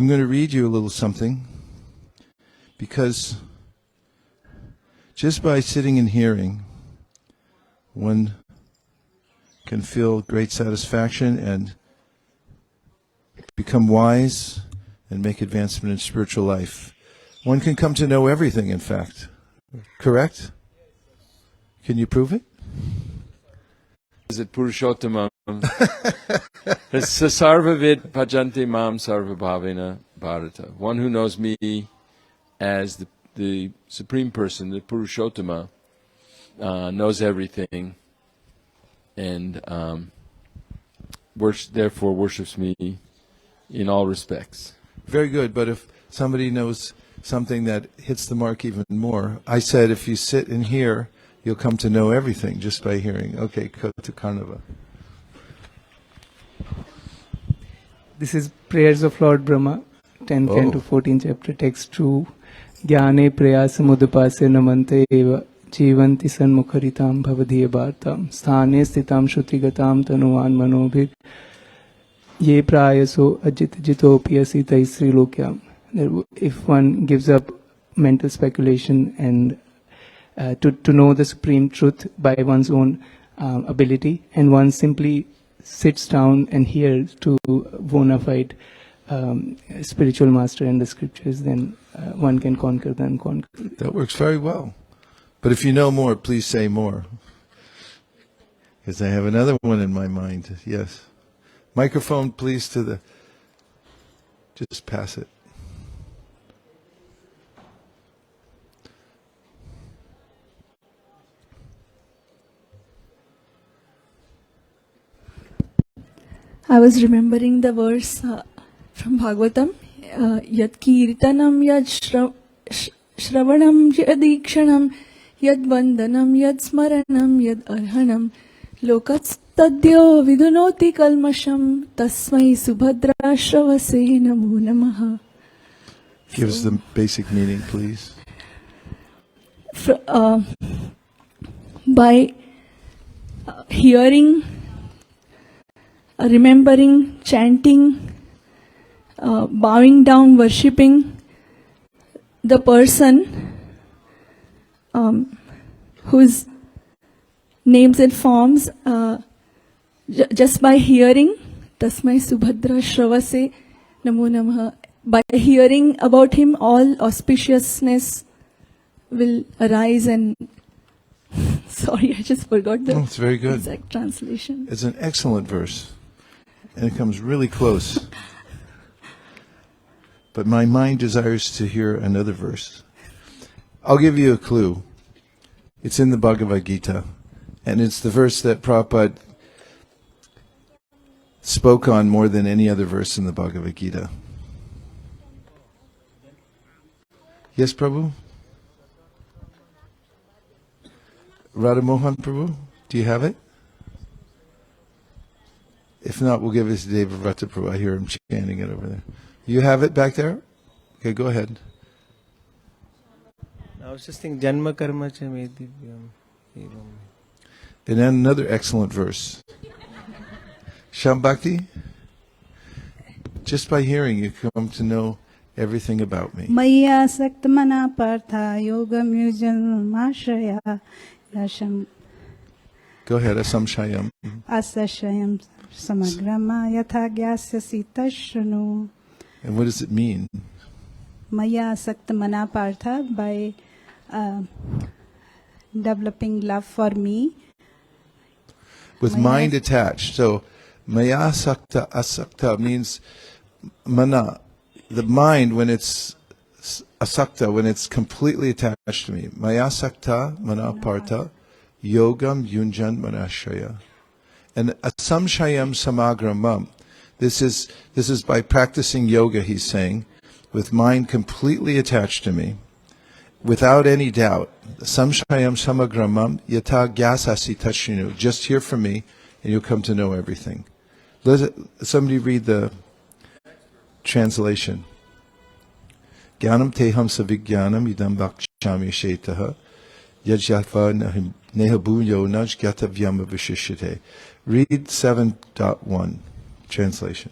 I'm going to read you a little something, because just by sitting and hearing, one can feel great satisfaction and become wise and make advancement in spiritual life. One can come to know everything, in fact. Correct? Can you prove it? Is it Purushottamam? Sarvavid bhajanti mam sarvabhavena bharata. One who knows me as the Supreme Person, the Purushottama, knows everything, and therefore worships me in all respects. Very good, but if somebody knows something that hits the mark even more, I said if you sit and hear, you'll come to know everything just by hearing. Okay, go to Karnava. This is Prayers of Lord Brahma, 10th Canto, 14th chapter, text 2. Jnane prayasam namante eva jivanti sanmukharitam bhavadhiya bhartam sthane sthitam shrutrigatam tanuvan manobhir ye prayaso ajit jitopi asita isri lokyam. If one gives up mental speculation and to know the supreme truth by one's own ability, and one simply sits down and hears to bona fide spiritual master and the scriptures, then one can conquer the unconquerable. That works very well. But if you know more, please say more. Because I have another one in my mind. Yes. Microphone, please, to the... Just pass it. I was remembering the verse from Bhagavatam, Yad Kirtanam, Yad Shravanam, Yad Ikshanam, Yad Vandanam, Yad Smaranam, Yad Arhanam, Lokats Tadyo Vidunoti Kalmasham, Tasmai Subhadra Shravase Namo Namaha. Give us the basic meaning, please. By hearing, remembering, chanting, bowing down, worshipping the person whose names and forms, just by hearing, Tasmai Subhadra Shravase Namo Namaha, by hearing about him, all auspiciousness will arise. And sorry, I just forgot the it's very good. exact translation. It's an excellent verse. And it comes really close. But my mind desires to hear another verse. I'll give you a clue. It's in the Bhagavad Gita. And it's the verse that Prabhupada spoke on more than any other verse in the Bhagavad Gita. Yes, Prabhu? Radha Mohan Prabhu, do you have it? If not, we'll give it to Deva Vrata Prabhu. I hear him chanting it over there. You have it back there? Okay, go ahead. I was just thinking, Janma Karma Cha Me Divyam. And then another excellent verse. Shambhakti, just by hearing, you come to know everything about me. Maya Saktamana Partha Yoga Mujan Mashaya Yasham. Go ahead, Asamshayam. Asashayam Samagrama Yatha Gyasya Sitashranu. And what does it mean? Maya Saktamana Partha, by developing love for me. With mind attached. So, Maya Sakta Asakta means mana. The mind, when it's asakta, when it's completely attached to me. Maya Sakta Mana Partha Yogam Yunjan Manashaya. And Asamshayam Samagramam. This is by practicing yoga, he's saying, with mind completely attached to me, without any doubt. Samshayam Samagramam Yata Gyasasi Tashinu. Just hear from me, and you'll come to know everything. Let somebody read the translation. Jnanam teham savijnanam idam bhakshami shetaha yajyatva nehabunyo najgyatavyama vishishyate. Read 7.1 translation.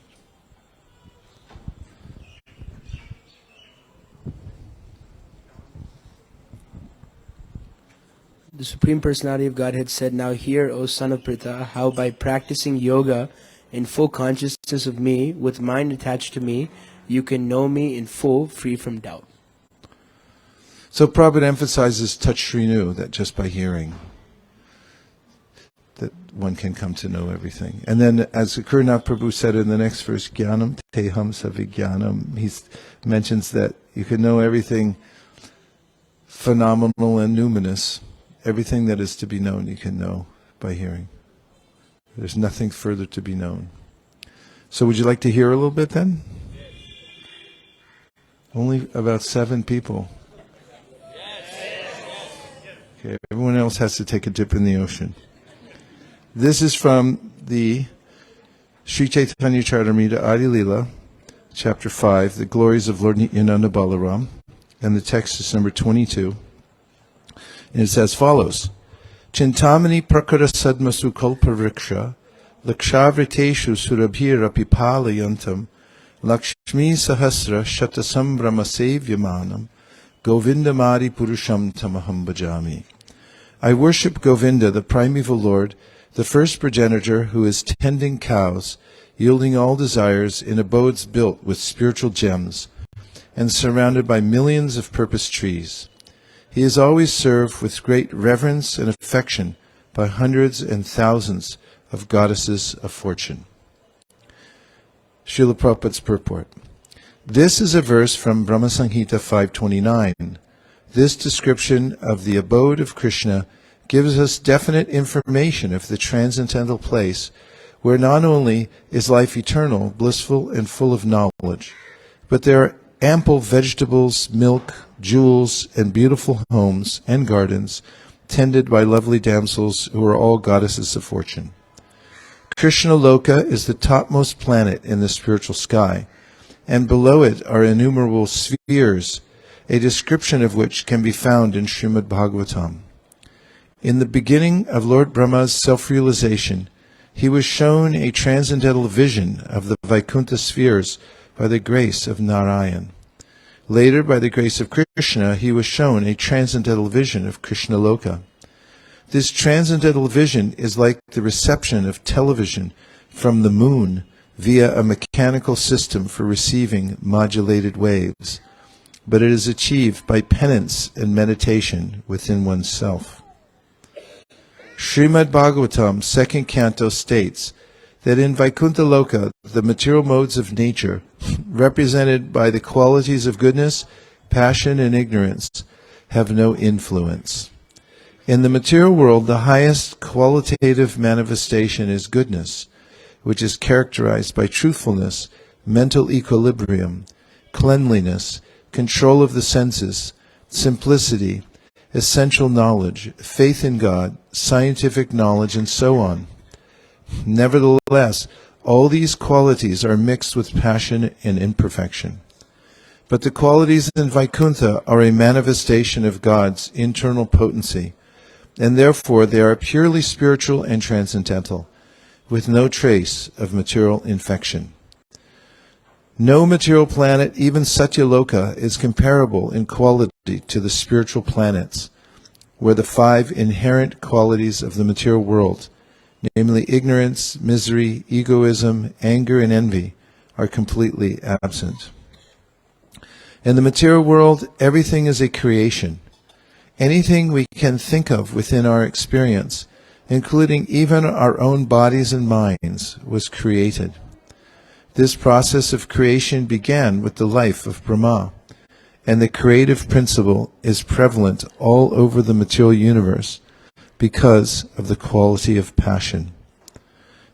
The Supreme Personality of Godhead said, "Now hear, O son of Pritha, how by practicing yoga in full consciousness of me, with mind attached to me, you can know me in full, free from doubt." So Prabhupada emphasizes Tat Shrinu, that just by hearing, that one can come to know everything. And then, as Gurnath Prabhu said in the next verse, Jnanam teham savijnanam, he mentions that you can know everything phenomenal and numinous. Everything that is to be known you can know by hearing. There's nothing further to be known. So would you like to hear a little bit then? Only about 7 people. Okay, everyone else has to take a dip in the ocean. This is from the Sri Chaitanya Charitamrita Adi Lila, chapter 5, the glories of Lord Nityananda Balaram, and the text is number 22. And it's as follows: Chintamani prakara sadmasu kalpavriksha lakshavriteshu surabhir apipalayantam lakshmi sahasra shatasambrama sevyamanam govindamari purusham tamaham bhajami. I worship Govinda, the primeval Lord, the first progenitor who is tending cows, yielding all desires in abodes built with spiritual gems, and surrounded by millions of purpose trees. He is always served with great reverence and affection by hundreds and thousands of goddesses of fortune. Srila Prabhupada's purport. This is a verse from Brahma Samhita 529. This description of the abode of Krishna gives us definite information of the transcendental place where not only is life eternal, blissful, and full of knowledge, but there are ample vegetables, milk, jewels, and beautiful homes and gardens tended by lovely damsels who are all goddesses of fortune. Krishna Loka is the topmost planet in the spiritual sky, and below it are innumerable spheres, a description of which can be found in Srimad Bhagavatam. In the beginning of Lord Brahma's self-realization, he was shown a transcendental vision of the Vaikuntha spheres by the grace of Narayan. Later, by the grace of Krishna, he was shown a transcendental vision of Krishna Loka. This transcendental vision is like the reception of television from the moon via a mechanical system for receiving modulated waves, but it is achieved by penance and meditation within oneself. Srimad Bhagavatam, 2nd canto, states that in Vaikuntha Loka, the material modes of nature, represented by the qualities of goodness, passion, and ignorance, have no influence. In the material world, the highest qualitative manifestation is goodness, which is characterized by truthfulness, mental equilibrium, cleanliness, control of the senses, simplicity, essential knowledge, faith in God, scientific knowledge, and so on. Nevertheless, all these qualities are mixed with passion and imperfection. But the qualities in Vaikuntha are a manifestation of God's internal potency, and therefore they are purely spiritual and transcendental, with no trace of material infection. No material planet, even Satyaloka, is comparable in quality to the spiritual planets, where the 5 inherent qualities of the material world, namely ignorance, misery, egoism, anger, and envy, are completely absent. In the material world, everything is a creation. Anything we can think of within our experience, including even our own bodies and minds, was created. This process of creation began with the life of Brahma, and the creative principle is prevalent all over the material universe because of the quality of passion.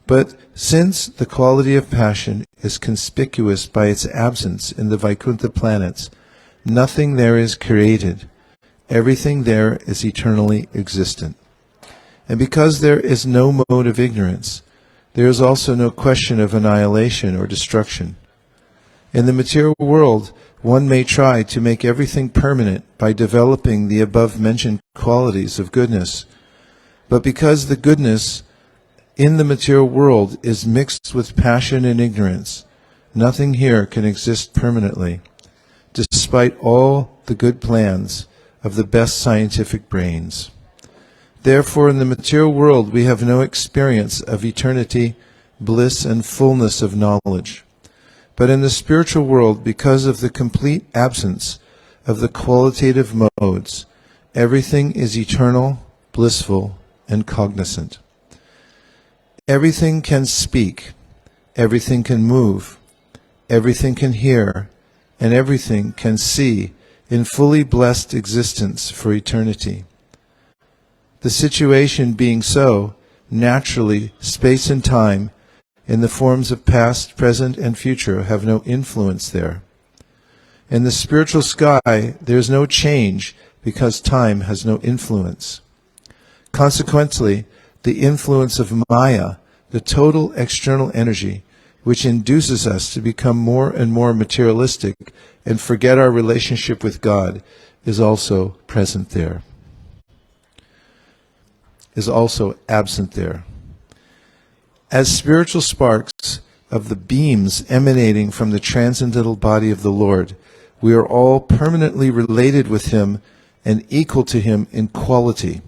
But since the quality of passion is conspicuous by its absence in the Vaikuntha planets, nothing there is created. Everything there is eternally existent. And because there is no mode of ignorance, there is also no question of annihilation or destruction. In the material world, one may try to make everything permanent by developing the above-mentioned qualities of goodness. But because the goodness in the material world is mixed with passion and ignorance, nothing here can exist permanently, despite all the good plans of the best scientific brains. Therefore, in the material world, we have no experience of eternity, bliss, and fullness of knowledge. But in the spiritual world, because of the complete absence of the qualitative modes, everything is eternal, blissful, and cognizant. Everything can speak, everything can move, everything can hear, and everything can see in fully blessed existence for eternity. The situation being so, naturally, space and time, in the forms of past, present, and future, have no influence there. In the spiritual sky, there is no change because time has no influence. Consequently, the influence of Maya, the total external energy, which induces us to become more and more materialistic and forget our relationship with God, is also present there, is also absent there. As spiritual sparks of the beams emanating from the transcendental body of the Lord, we are all permanently related with Him and equal to Him in quality.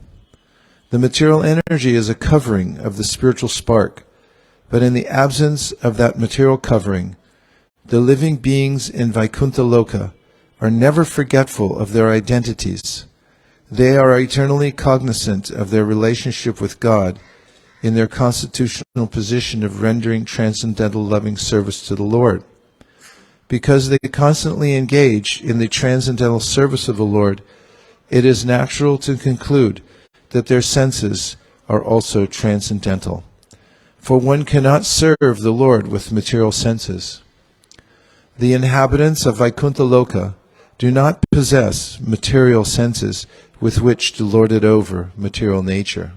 The material energy is a covering of the spiritual spark, but in the absence of that material covering, the living beings in Vaikuntha Loka are never forgetful of their identities. They are eternally cognizant of their relationship with God in their constitutional position of rendering transcendental loving service to the Lord. Because they constantly engage in the transcendental service of the Lord, it is natural to conclude that their senses are also transcendental. For one cannot serve the Lord with material senses. The inhabitants of Vaikuntha Loka do not possess material senses with which to lord it over material nature.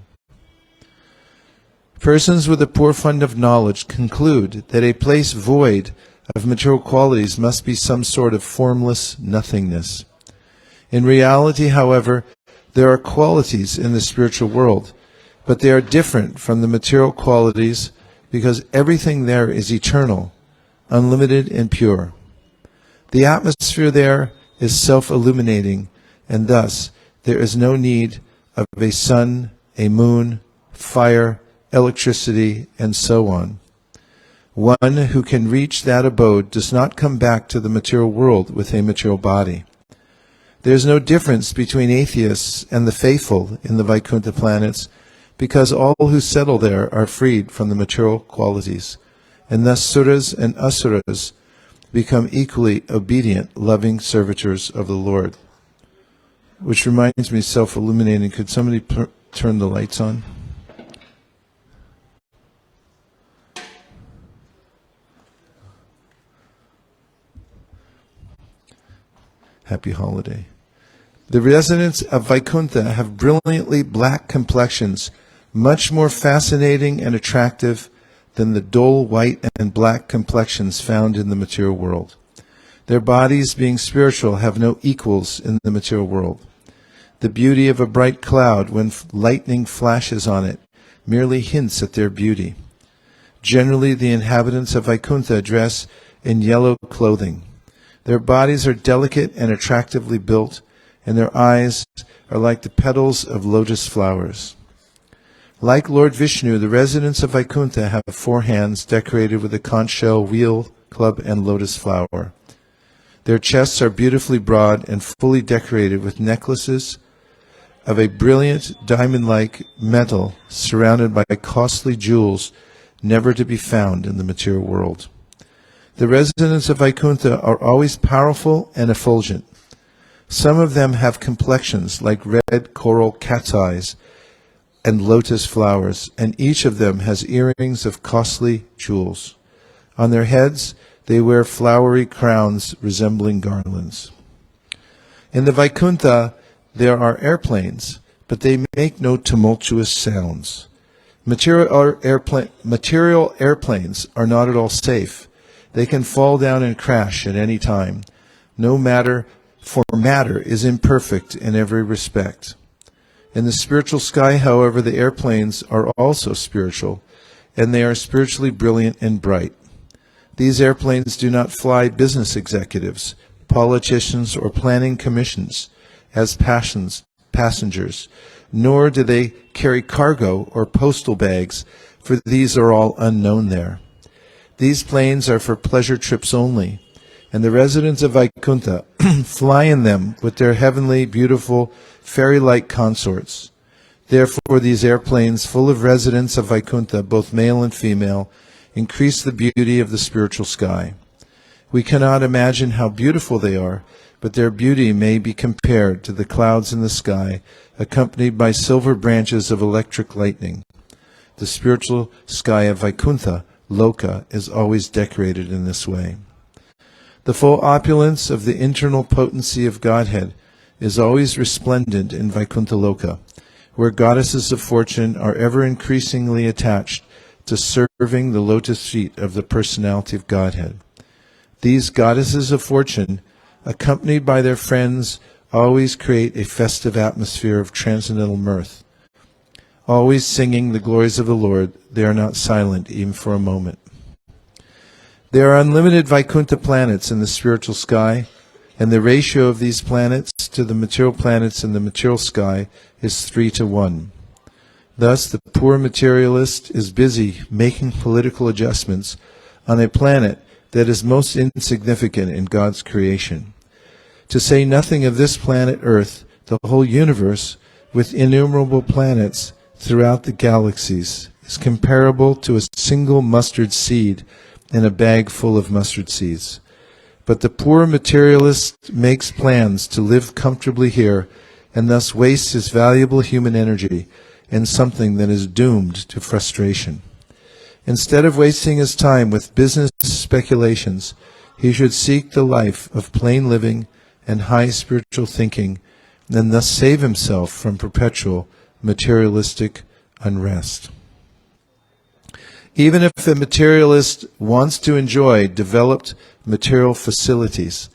Persons with a poor fund of knowledge conclude that a place void of material qualities must be some sort of formless nothingness. In reality, however, there are qualities in the spiritual world, but they are different from the material qualities because everything there is eternal, unlimited, and pure. The atmosphere there is self-illuminating, and thus there is no need of a sun, a moon, fire, electricity, and so on. One who can reach that abode does not come back to the material world with a material body. There is no difference between atheists and the faithful in the Vaikuntha planets, because all who settle there are freed from the material qualities, and thus suras and asuras become equally obedient, loving servitors of the Lord. Which reminds me, self-illuminating, could somebody turn the lights on? Happy holiday. The residents of Vaikuntha have brilliantly black complexions, much more fascinating and attractive than the dull white and black complexions found in the material world. Their bodies, being spiritual, have no equals in the material world. The beauty of a bright cloud when lightning flashes on it merely hints at their beauty. Generally, the inhabitants of Vaikuntha dress in yellow clothing. Their bodies are delicate and attractively built, and their eyes are like the petals of lotus flowers. Like Lord Vishnu, the residents of Vaikuntha have 4 hands decorated with a conch shell, wheel, club, and lotus flower. Their chests are beautifully broad and fully decorated with necklaces of a brilliant diamond-like metal surrounded by costly jewels never to be found in the material world. The residents of Vaikuntha are always powerful and effulgent. Some of them have complexions like red coral cat's eyes and lotus flowers, and each of them has earrings of costly jewels. On their heads they wear flowery crowns resembling garlands. In the Vaikuntha there are airplanes, but they make no tumultuous sounds. Material airplanes are not at all safe. They can fall down and crash at any time. No matter, for matter is imperfect in every respect. In the spiritual sky, however, the airplanes are also spiritual, and they are spiritually brilliant and bright. These airplanes do not fly business executives, politicians, or planning commissions as passengers, nor do they carry cargo or postal bags, for these are all unknown there. These planes are for pleasure trips only, and the residents of Vaikuntha fly in them with their heavenly, beautiful, fairy-like consorts. Therefore, these airplanes, full of residents of Vaikuntha, both male and female, increase the beauty of the spiritual sky. We cannot imagine how beautiful they are, but their beauty may be compared to the clouds in the sky, accompanied by silver branches of electric lightning. The spiritual sky of Vaikuntha, Loka, is always decorated in this way. The full opulence of the internal potency of Godhead is always resplendent in Vaikuntha Loka, where goddesses of fortune are ever increasingly attached to serving the lotus feet of the personality of Godhead. These goddesses of fortune, accompanied by their friends, always create a festive atmosphere of transcendental mirth. Always singing the glories of the Lord, they are not silent even for a moment. There are unlimited Vaikuntha planets in the spiritual sky, and the ratio of these planets to the material planets in the material sky is 3:1. Thus, the poor materialist is busy making political adjustments on a planet that is most insignificant in God's creation. To say nothing of this planet Earth, the whole universe, with innumerable planets throughout the galaxies, is comparable to a single mustard seed in a bag full of mustard seeds. But the poor materialist makes plans to live comfortably here and thus wastes his valuable human energy in something that is doomed to frustration. Instead of wasting his time with business speculations, he should seek the life of plain living and high spiritual thinking, and thus save himself from perpetual materialistic unrest. Even if a materialist wants to enjoy developed material facilities,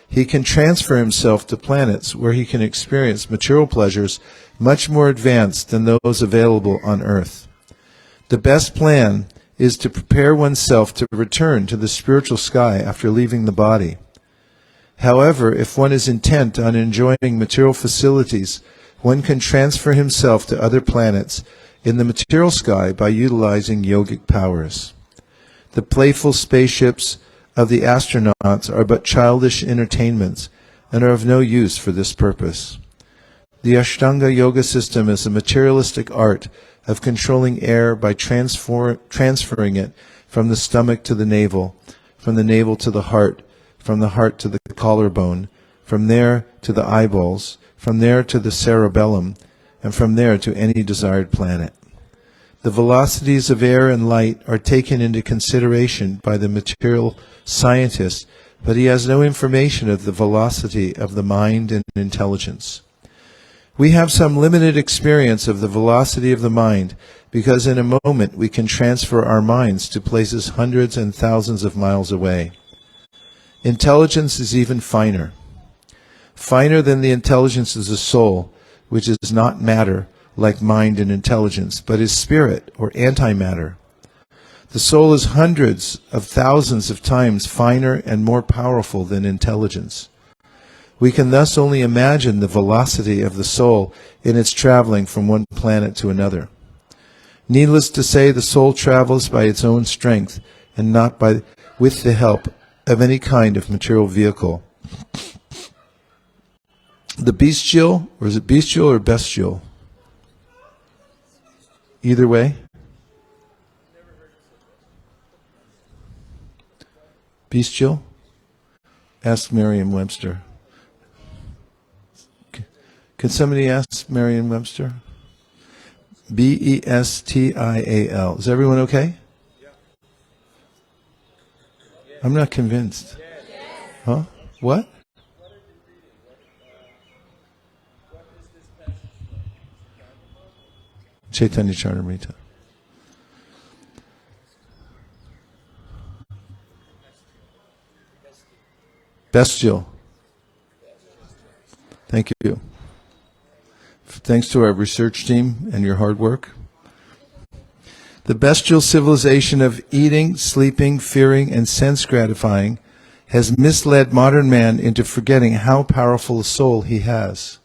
he can transfer himself to planets where he can experience material pleasures much more advanced than those available on Earth. The best plan is to prepare oneself to return to the spiritual sky after leaving the body. However, if one is intent on enjoying material facilities, one can transfer himself to other planets in the material sky by utilizing yogic powers. The playful spaceships of the astronauts are but childish entertainments and are of no use for this purpose. The Ashtanga Yoga system is a materialistic art of controlling air by transferring it from the stomach to the navel, from the navel to the heart, from the heart to the collarbone, from there to the eyeballs, from there to the cerebellum, and from there to any desired planet. The velocities of air and light are taken into consideration by the material scientist, but he has no information of the velocity of the mind and intelligence. We have some limited experience of the velocity of the mind because in a moment we can transfer our minds to places hundreds and thousands of miles away. Intelligence is even finer. Finer than the intelligence is the soul, which is not matter like mind and intelligence, but is spirit or antimatter. The soul is hundreds of thousands of times finer and more powerful than intelligence. We can thus only imagine the velocity of the soul in its traveling from one planet to another. Needless to say, the soul travels by its own strength and not with the help of any kind of material vehicle. The bestial, or is it bestial or bestial? Either way. Bestial? Ask Merriam-Webster. Can somebody ask Merriam-Webster? B-E-S-T-I-A-L. Is everyone okay? I'm not convinced. Huh? What? Chaitanya Charitamrita. Bestial. Thank you. Thanks to our research team and your hard work. The bestial civilization of eating, sleeping, fearing, and sense gratifying has misled modern man into forgetting how powerful a soul he has.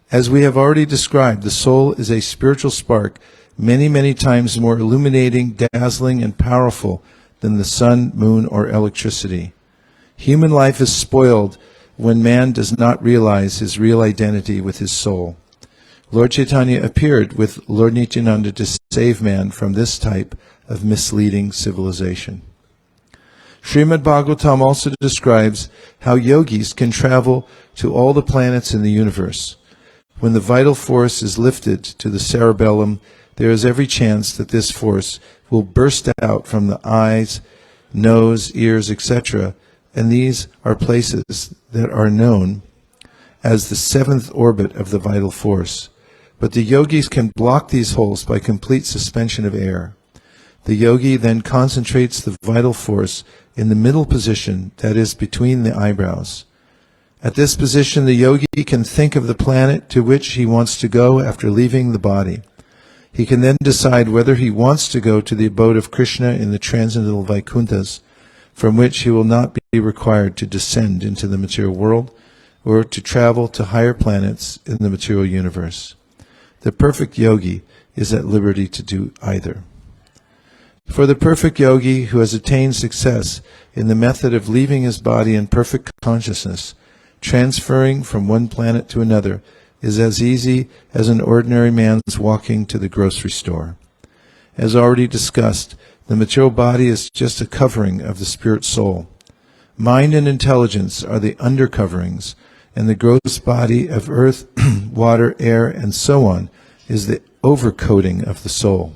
As we have already described, the soul is a spiritual spark many, many times more illuminating, dazzling, and powerful than the sun, moon, or electricity. Human life is spoiled when man does not realize his real identity with his soul. Lord Chaitanya appeared with Lord Nityananda to save man from this type of misleading civilization. Srimad Bhagavatam also describes how yogis can travel to all the planets in the universe. When the vital force is lifted to the cerebellum, there is every chance that this force will burst out from the eyes, nose, ears, etc., and these are places that are known as the seventh orbit of the vital force. But the yogis can block these holes by complete suspension of air. The yogi then concentrates the vital force in the middle position, that is, between the eyebrows. At this position, the yogi can think of the planet to which he wants to go after leaving the body. He can then decide whether he wants to go to the abode of Krishna in the transcendental Vaikunthas, from which he will not be required to descend into the material world, or to travel to higher planets in the material universe. The perfect yogi is at liberty to do either. For the perfect yogi who has attained success in the method of leaving his body in perfect consciousness, transferring from one planet to another is as easy as an ordinary man's walking to the grocery store. As already discussed, the material body is just a covering of the spirit soul. Mind and intelligence are the undercoverings, and the gross body of earth, water, air, and so on is the overcoating of the soul.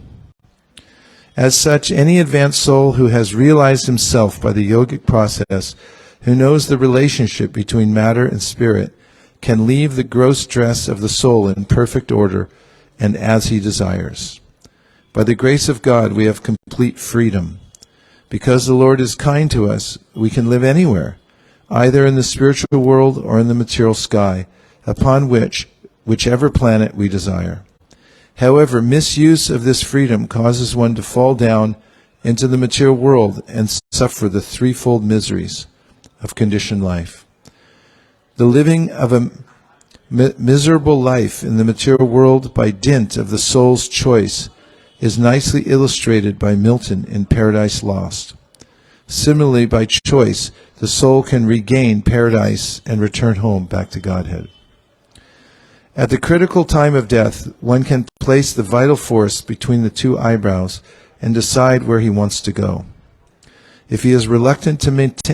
As such, any advanced soul who has realized himself by the yogic process, who knows the relationship between matter and spirit, can leave the gross dress of the soul in perfect order and as he desires. By the grace of God, we have complete freedom. Because the Lord is kind to us, we can live anywhere, either in the spiritual world or in the material sky, upon whichever planet we desire. However, misuse of this freedom causes one to fall down into the material world and suffer the threefold miseries of conditioned life. The living of a miserable life in the material world by dint of the soul's choice is nicely illustrated by Milton in Paradise Lost. Similarly, by choice, the soul can regain paradise and return home back to Godhead. At the critical time of death, one can place the vital force between the two eyebrows and decide where he wants to go. If he is reluctant to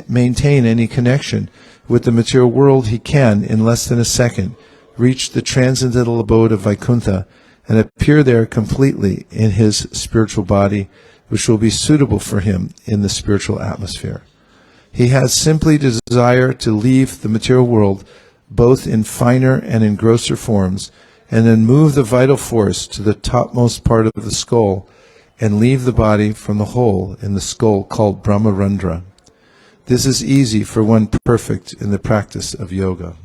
maintain any connection with the material world, he can, in less than a second, reach the transcendental abode of Vaikuntha and appear there completely in his spiritual body, which will be suitable for him in the spiritual atmosphere. He has simply to desire to leave the material world, both in finer and in grosser forms, and then move the vital force to the topmost part of the skull and leave the body from the hole in the skull called Brahmarandra. This is easy for one perfect in the practice of yoga.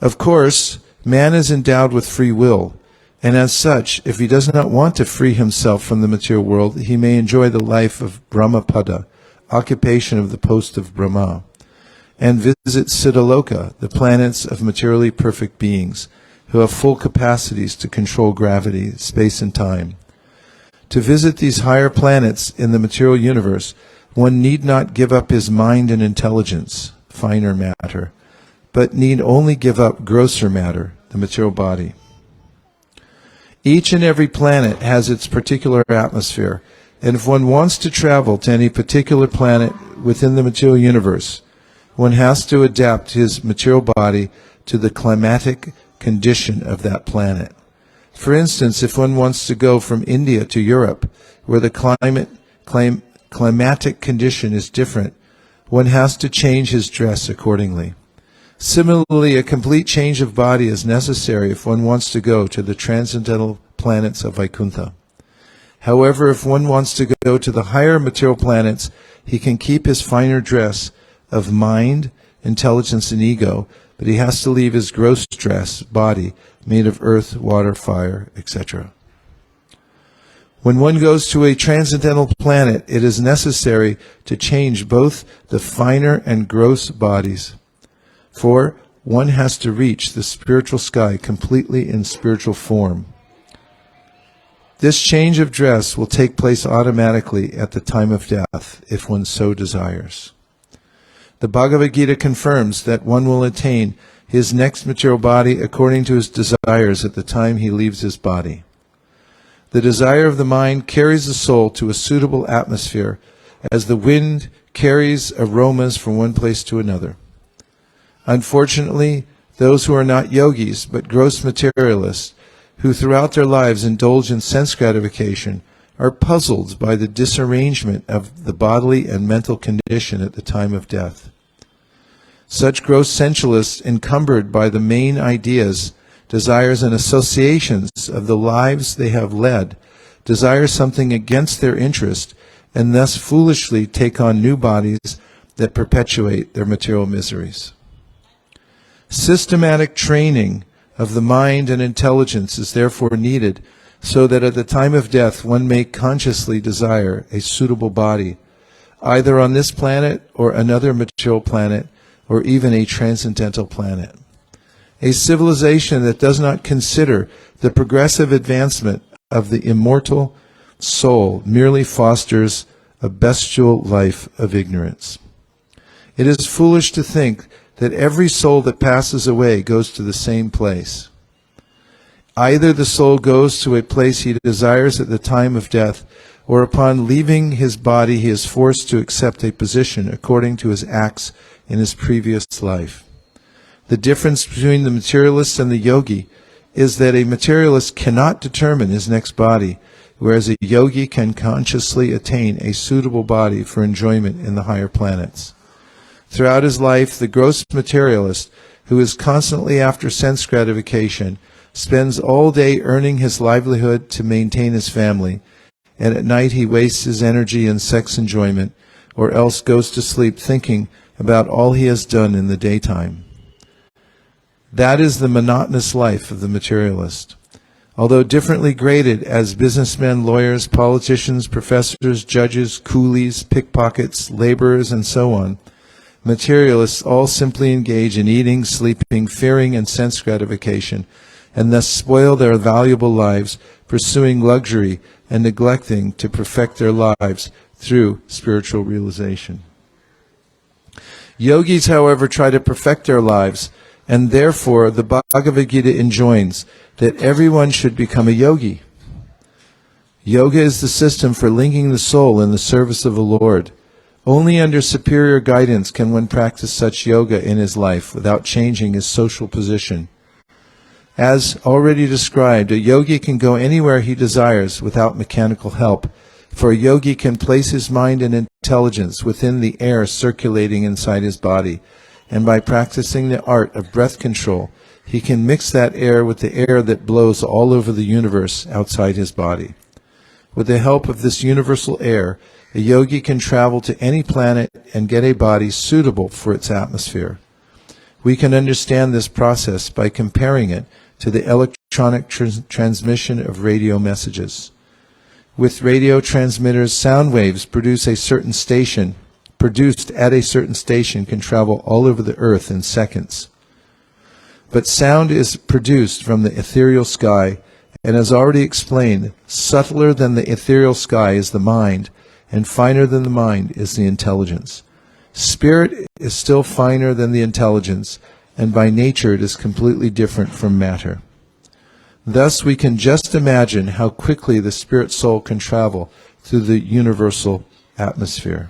Of course, man is endowed with free will, and as such, if he does not want to free himself from the material world, he may enjoy the life of Brahmapada, occupation of the post of Brahma, and visit Siddhaloka, the planets of materially perfect beings, who have full capacities to control gravity, space, and time. To visit these higher planets in the material universe, one need not give up his mind and intelligence, finer matter, but need only give up grosser matter, the material body. Each and every planet has its particular atmosphere, and if one wants to travel to any particular planet within the material universe, one has to adapt his material body to the climatic condition of that planet. For instance, if one wants to go from India to Europe, where the climatic condition is different, one has to change his dress accordingly. Similarly, a complete change of body is necessary if one wants to go to the transcendental planets of Vaikuntha. However, if one wants to go to the higher material planets, he can keep his finer dress of mind, intelligence, and ego, but he has to leave his gross dress, body, made of earth, water, fire, etc. When one goes to a transcendental planet, it is necessary to change both the finer and gross bodies. For one has to reach the spiritual sky completely in spiritual form. This change of dress will take place automatically at the time of death, if one so desires. The Bhagavad Gita confirms that one will attain his next material body according to his desires at the time he leaves his body. The desire of the mind carries the soul to a suitable atmosphere, as the wind carries aromas from one place to another. Unfortunately, those who are not yogis but gross materialists, who throughout their lives indulge in sense gratification, are puzzled by the disarrangement of the bodily and mental condition at the time of death. Such gross sensualists, encumbered by the main ideas, desires, and associations of the lives they have led, desire something against their interest, and thus foolishly take on new bodies that perpetuate their material miseries. Systematic training of the mind and intelligence is therefore needed, so that at the time of death one may consciously desire a suitable body, either on this planet or another material planet, or even a transcendental planet. A civilization that does not consider the progressive advancement of the immortal soul merely fosters a bestial life of ignorance. It is foolish to think that every soul that passes away goes to the same place. Either the soul goes to a place he desires at the time of death, or upon leaving his body he is forced to accept a position according to his acts in his previous life. The difference between the materialist and the yogi is that a materialist cannot determine his next body, whereas a yogi can consciously attain a suitable body for enjoyment in the higher planets. Throughout his life, the gross materialist, who is constantly after sense gratification, spends all day earning his livelihood to maintain his family, and at night he wastes his energy in sex enjoyment, or else goes to sleep thinking about all he has done in the daytime. That is the monotonous life of the materialist. Although differently graded as businessmen, lawyers, politicians, professors, judges, coolies, pickpockets, laborers, and so on, materialists all simply engage in eating, sleeping, fearing, and sense gratification, and thus spoil their valuable lives, pursuing luxury and neglecting to perfect their lives through spiritual realization. Yogis, however, try to perfect their lives, and therefore the Bhagavad Gita enjoins that everyone should become a yogi. Yoga is the system for linking the soul in the service of the Lord. Only under superior guidance can one practice such yoga in his life without changing his social position. As already described, a yogi can go anywhere he desires without mechanical help, for a yogi can place his mind and intelligence within the air circulating inside his body, and by practicing the art of breath control, he can mix that air with the air that blows all over the universe outside his body. With the help of this universal air, a yogi can travel to any planet and get a body suitable for its atmosphere. We can understand this process by comparing it to the electronic transmission of radio messages. With radio transmitters, sound waves produced at a certain station can travel all over the earth in seconds. But sound is produced from the ethereal sky, and as already explained, subtler than the ethereal sky is the mind, and finer than the mind is the intelligence. Spirit is still finer than the intelligence, and by nature it is completely different from matter. Thus we can just imagine how quickly the spirit soul can travel through the universal atmosphere.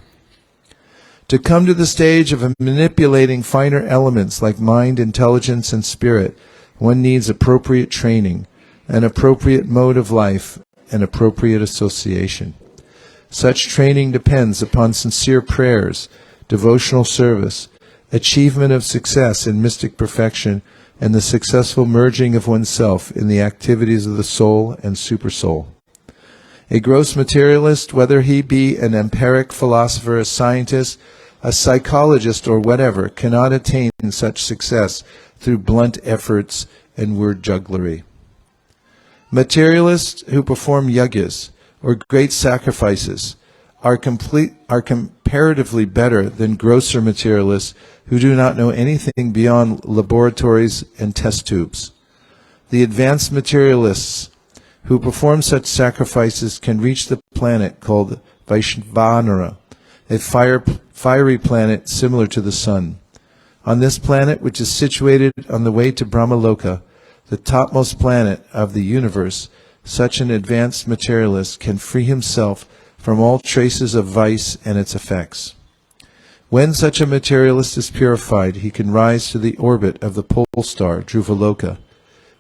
To come to the stage of manipulating finer elements like mind, intelligence, and spirit, one needs appropriate training, an appropriate mode of life, and appropriate association. Such training depends upon sincere prayers, devotional service, achievement of success in mystic perfection, and the successful merging of oneself in the activities of the soul and supersoul. A gross materialist, whether he be an empiric philosopher, a scientist, a psychologist, or whatever, cannot attain such success through blunt efforts and word jugglery. Materialists who perform yagas, or great sacrifices, are comparatively better than grosser materialists who do not know anything beyond laboratories and test tubes. The advanced materialists who perform such sacrifices can reach the planet called Vaishvanara, a fiery planet similar to the sun. On this planet, which is situated on the way to Brahmaloka, the topmost planet of the universe, such an advanced materialist can free himself from all traces of vice and its effects. When such a materialist is purified, he can rise to the orbit of the pole star, Dhruvaloka.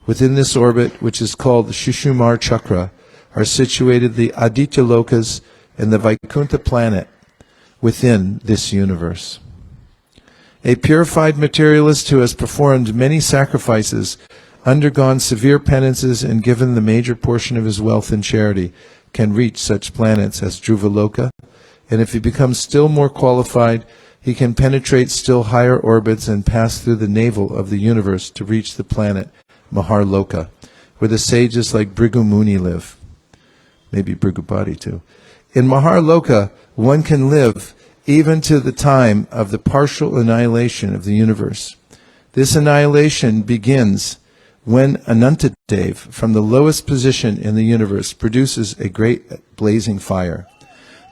Within this orbit, which is called the Shushumar Chakra, are situated the Aditya Lokas and the Vaikuntha planet within this universe. A purified materialist who has performed many sacrifices, undergone severe penances, and given the major portion of his wealth in charity, can reach such planets as Dhruvaloka, and if he becomes still more qualified, he can penetrate still higher orbits and pass through the navel of the universe to reach the planet Maharloka, where the sages like Bhrigu Muni live. Maybe Bhrigupati too. In Maharloka, one can live even to the time of the partial annihilation of the universe. This annihilation begins when Anantadev, from the lowest position in the universe, produces a great blazing fire.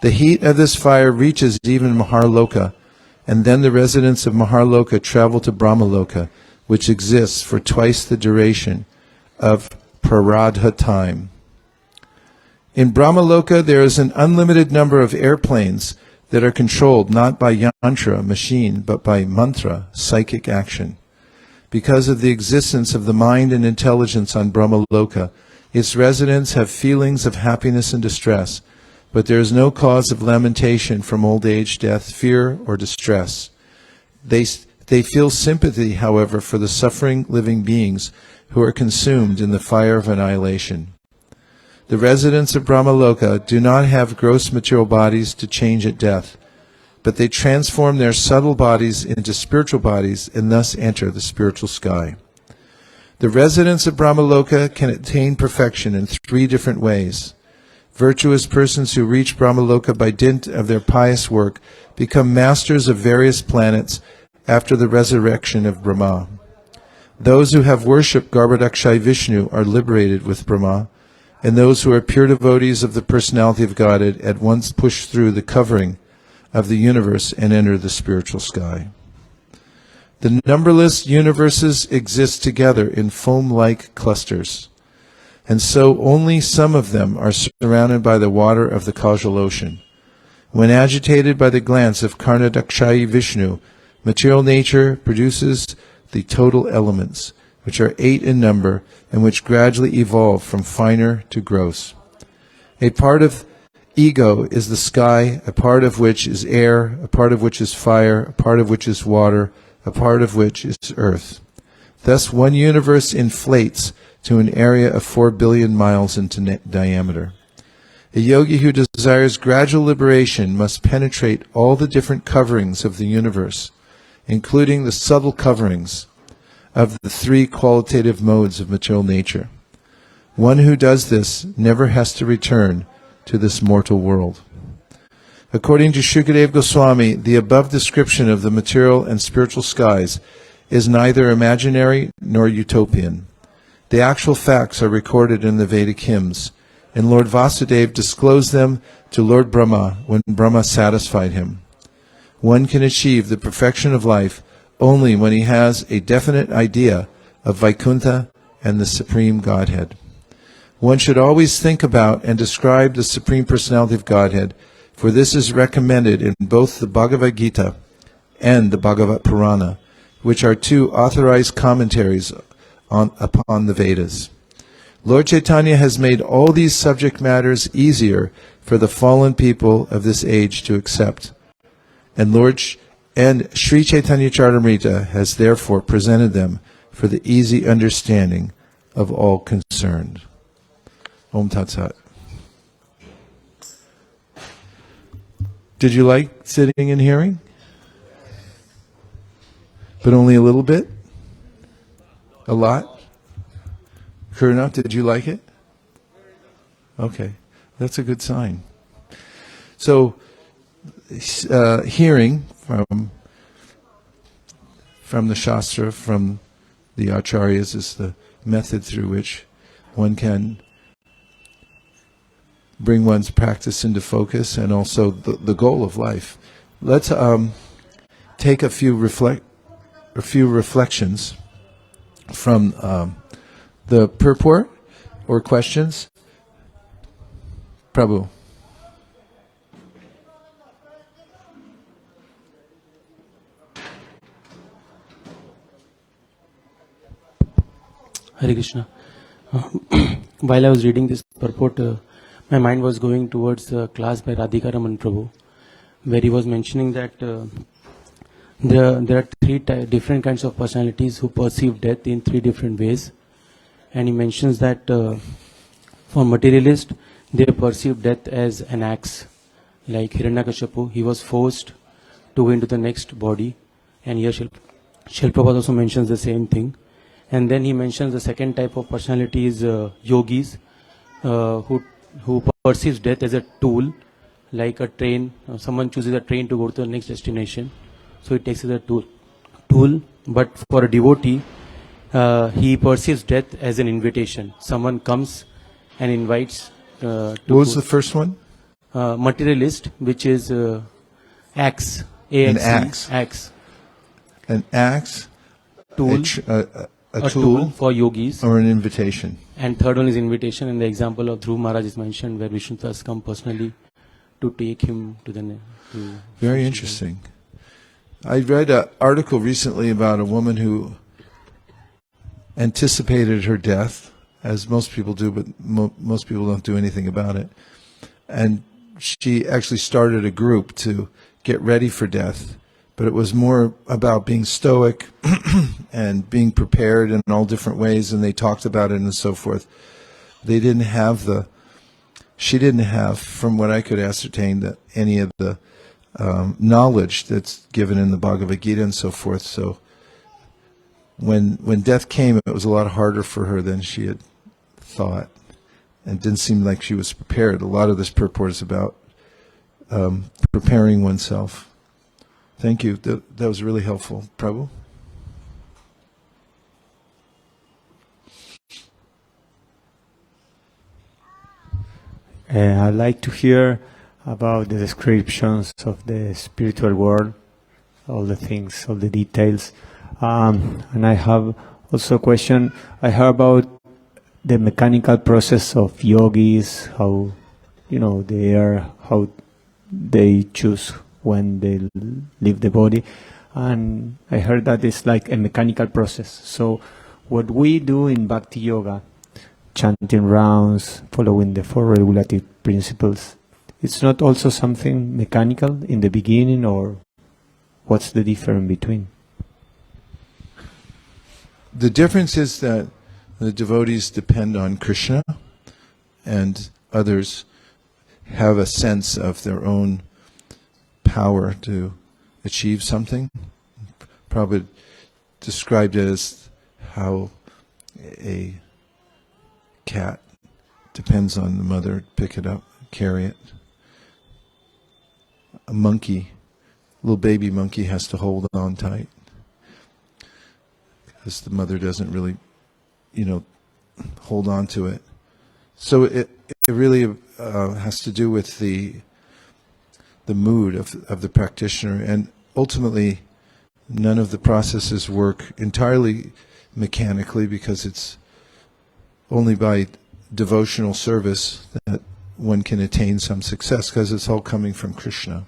The heat of this fire reaches even Maharloka, and then the residents of Maharloka travel to Brahmaloka, which exists for twice the duration of Praradha time. In Brahmaloka, there is an unlimited number of airplanes that are controlled not by yantra, machine, but by mantra, psychic action. Because of the existence of the mind and intelligence on Brahmaloka, its residents have feelings of happiness and distress, but there is no cause of lamentation from old age, death, fear, or distress. They feel sympathy, however, for the suffering living beings who are consumed in the fire of annihilation. The residents of Brahmaloka do not have gross material bodies to change at death, but they transform their subtle bodies into spiritual bodies and thus enter the spiritual sky. The residents of Brahmaloka can attain perfection in 3 different ways. Virtuous persons who reach Brahmaloka by dint of their pious work become masters of various planets after the resurrection of Brahma. Those who have worshipped Garbhodakshay Vishnu are liberated with Brahma, and those who are pure devotees of the personality of Godhead at once push through the covering of the universe and enter the spiritual sky. The numberless universes exist together in foam-like clusters, and so only some of them are surrounded by the water of the causal ocean. When agitated by the glance of Karnadakshayi Vishnu, material nature produces the total elements, which are 8 in number and which gradually evolve from finer to gross. A part of ego is the sky, a part of which is air, a part of which is fire, a part of which is water, a part of which is earth. Thus one universe inflates to an area of 4 billion miles in diameter. A yogi who desires gradual liberation must penetrate all the different coverings of the universe, including the subtle coverings of the 3 qualitative modes of material nature. One who does this never has to return to this mortal world. According to Shukadeva Goswami, the above description of the material and spiritual skies is neither imaginary nor utopian. The actual facts are recorded in the Vedic hymns, and Lord Vasudeva disclosed them to Lord Brahma when Brahma satisfied him. One can achieve the perfection of life only when he has a definite idea of Vaikuntha and the Supreme Godhead. One should always think about and describe the Supreme Personality of Godhead, for this is recommended in both the Bhagavad Gita and the Bhagavad Purana, which are 2 authorized commentaries upon the Vedas. Lord Chaitanya has made all these subject matters easier for the fallen people of this age to accept, and Sri Chaitanya Charitamrita has therefore presented them for the easy understanding of all concerned. Om Tat Sat. Did you like sitting and hearing? But only a little bit? A lot? Kurna, did you like it? Okay, that's a good sign. So, hearing from from the Shastra, from the Acharyas, is the method through which one can bring one's practice into focus, and also the goal of life. Let's take a few reflections from the purport or questions. Prabhu. Hare Krishna. While I was reading this purport, my mind was going towards a class by Radhika Raman Prabhu, where he was mentioning that there are three different kinds of personalities who perceive death in three different ways. And he mentions that for materialist, they perceive death as an axe. Like Hiranyakashipu, he was forced to go into the next body. And here Srila Prabhupada also mentions the same thing. And then he mentions the second type of personality is yogis, who perceives death as a tool, like a train. Someone chooses a train to go to the next destination, so it takes as a tool. But for a devotee, he perceives death as an invitation. Someone comes and invites. What was the first one? Materialist, which is axe. An axe. Axe. An axe. Tool. A tool for yogis. Or an invitation. And third one is invitation, and the example of Dhruv Maharaj is mentioned, where Vishnu has come personally to take him to the... Very interesting. I read an article recently about a woman who anticipated her death, as most people do, but most people don't do anything about it. And she actually started a group to get ready for death, but it was more about being stoic and being prepared in all different ways, and they talked about it and so forth. They didn't have she didn't have, from what I could ascertain, that any of the knowledge that's given in the Bhagavad Gita and so forth. So when death came, it was a lot harder for her than she had thought, and it didn't seem like she was prepared. A lot of this purport is about preparing oneself. Thank you. That was really helpful. Prabhu? I'd like to hear about the descriptions of the spiritual world, all the things, all the details. And I have also a question. I heard about the mechanical process of yogis, how, how they choose when they leave the body. And I heard that it's like a mechanical process. So what we do in Bhakti Yoga, chanting rounds, following the four regulative principles, it's not also something mechanical in the beginning, or what's the difference between? The difference is that the devotees depend on Krishna, and others have a sense of their own power to achieve something. Prabhupada described it as how a cat depends on the mother to pick it up, carry it. A monkey, little baby monkey, has to hold on tight because the mother doesn't really, hold on to it. So it really has to do with the mood of the practitioner, and ultimately none of the processes work entirely mechanically, because it's only by devotional service that one can attain some success, because it's all coming from Krishna.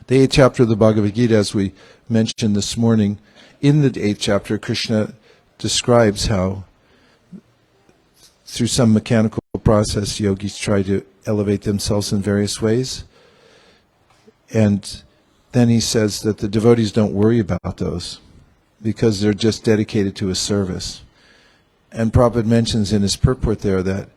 The 8th chapter of the Bhagavad Gita, as we mentioned this morning, in the 8th chapter, Krishna describes how through some mechanical process yogis try to elevate themselves in various ways. And then he says that the devotees don't worry about those because they're just dedicated to his service. And Prabhupada mentions in his purport there that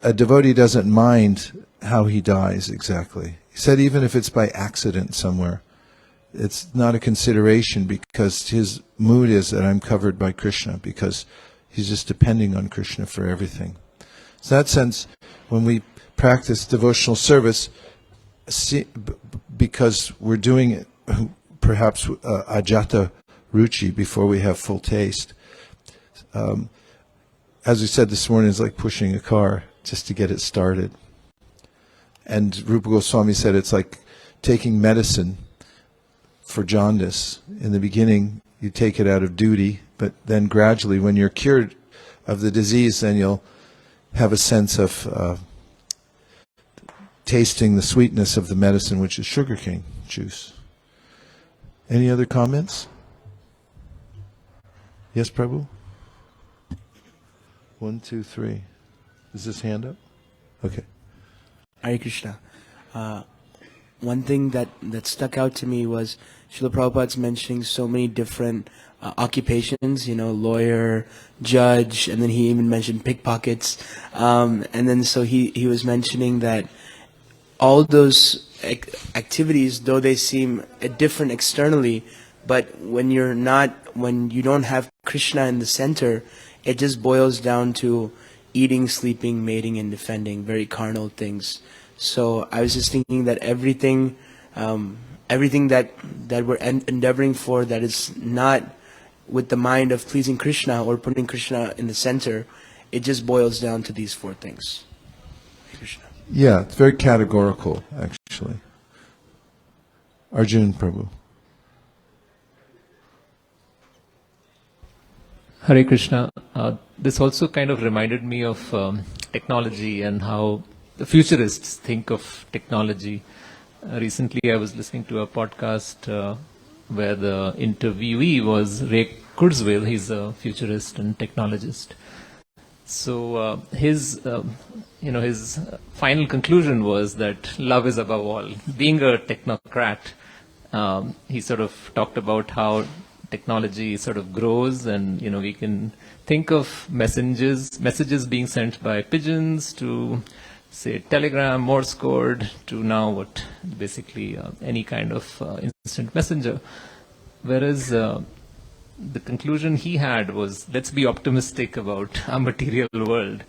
a devotee doesn't mind how he dies exactly. He said even if it's by accident somewhere, it's not a consideration, because his mood is that I'm covered by Krishna, because he's just depending on Krishna for everything. So in that sense, when we practice devotional service, because we're doing it perhaps ajata ruchi, before we have full taste. As we said this morning, it's like pushing a car just to get it started. And Rupa Goswami said it's like taking medicine for jaundice. In the beginning, you take it out of duty, but then gradually, when you're cured of the disease, then you'll have a sense of tasting the sweetness of the medicine, which is sugarcane juice. Any other comments? Yes, Prabhu? 1, 2, 3. Is this hand up? Okay. Hare Krishna. One thing that stuck out to me was Srila Prabhupada's mentioning so many different occupations, lawyer, judge, and then he even mentioned pickpockets. And then so he was mentioning that all those activities, though they seem different externally, but when you don't have Krishna in the center, it just boils down to eating, sleeping, mating, and defending, very carnal things. So I was just thinking that everything that we're endeavoring for that is not with the mind of pleasing Krishna or putting Krishna in the center, it just boils down to these 4 things. Krishna. Yeah, it's very categorical, actually. Arjun Prabhu. Hare Krishna. This also kind of reminded me of technology and how the futurists think of technology. Recently, I was listening to a podcast where the interviewee was Ray Kurzweil. He's a futurist and technologist. So his final conclusion was that love is above all. Being a technocrat, he sort of talked about how technology sort of grows, and we can think of messages being sent by pigeons to, say, telegram, Morse code, to now basically any kind of instant messenger. Whereas the conclusion he had was, let's be optimistic about our material world.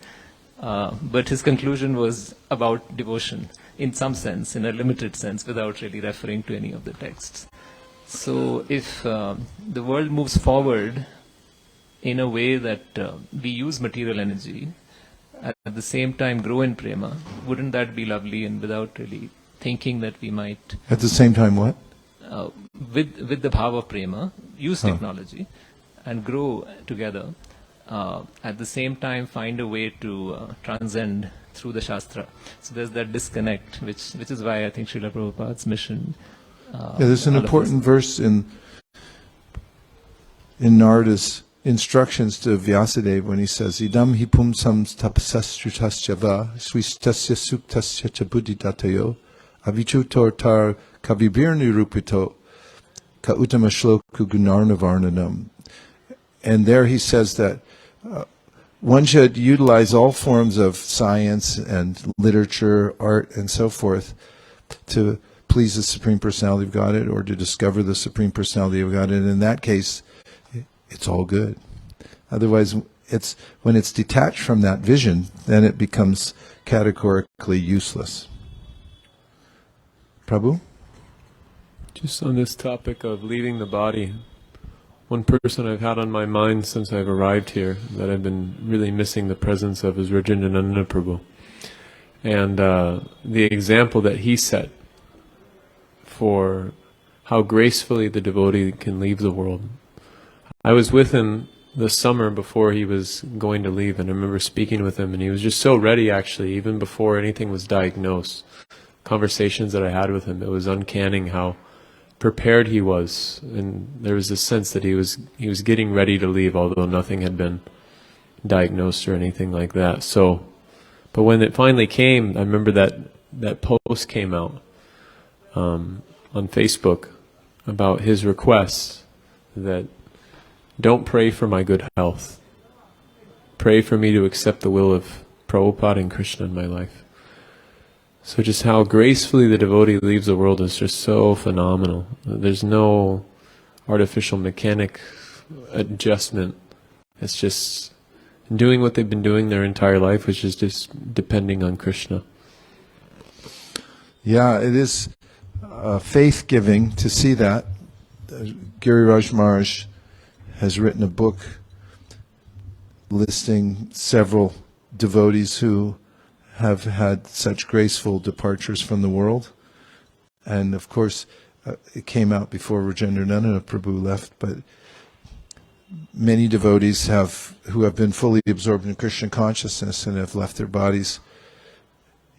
But his conclusion was about devotion, in some sense, in a limited sense, without really referring to any of the texts. So if the world moves forward in a way that we use material energy, at the same time grow in prema, wouldn't that be lovely? And without really thinking that we might... At the same time what? With the bhava of prema, use technology and grow together. At the same time find a way to transcend through the Shastra. So there's that disconnect, which is why I think Srila Prabhupada's mission... there's an important verse in Narada's instructions to Vyasadeva when he says, Idam hi pumsam tapasastrutasya va swistasya suktasya cha buddhidatayo avichutor tar kavibir nirupito ka uttama shloku gunarnavarnanam. And there he says that one should utilize all forms of science and literature, art, and so forth to please the Supreme Personality of Godhead or to discover the Supreme Personality of Godhead. In that case, it's all good. Otherwise, when it's detached from that vision, then it becomes categorically useless. Prabhu? Just on this topic of leaving the body, one person I've had on my mind since I've arrived here that I've been really missing the presence of is Rajendraనంద Prabhu. And the example that he set for how gracefully the devotee can leave the world. I was with him the summer before he was going to leave, and I remember speaking with him, and he was just so ready, actually, even before anything was diagnosed. Conversations that I had with him, it was uncanny how prepared he was, and there was this sense that he was getting ready to leave, although nothing had been diagnosed or anything like that. So, but when it finally came, I remember that post came out on Facebook about his request that don't pray for my good health. Pray for me to accept the will of Prabhupada and Krishna in my life. So just how gracefully the devotee leaves the world is just so phenomenal. There's no artificial mechanic adjustment. It's just doing what they've been doing their entire life, which is just depending on Krishna. Yeah, it is faith-giving to see that, Giriraj Maharaj has written a book listing several devotees who have had such graceful departures from the world. And of course, it came out before Rajendranandana Prabhu left, but many devotees who have been fully absorbed in Krishna consciousness and have left their bodies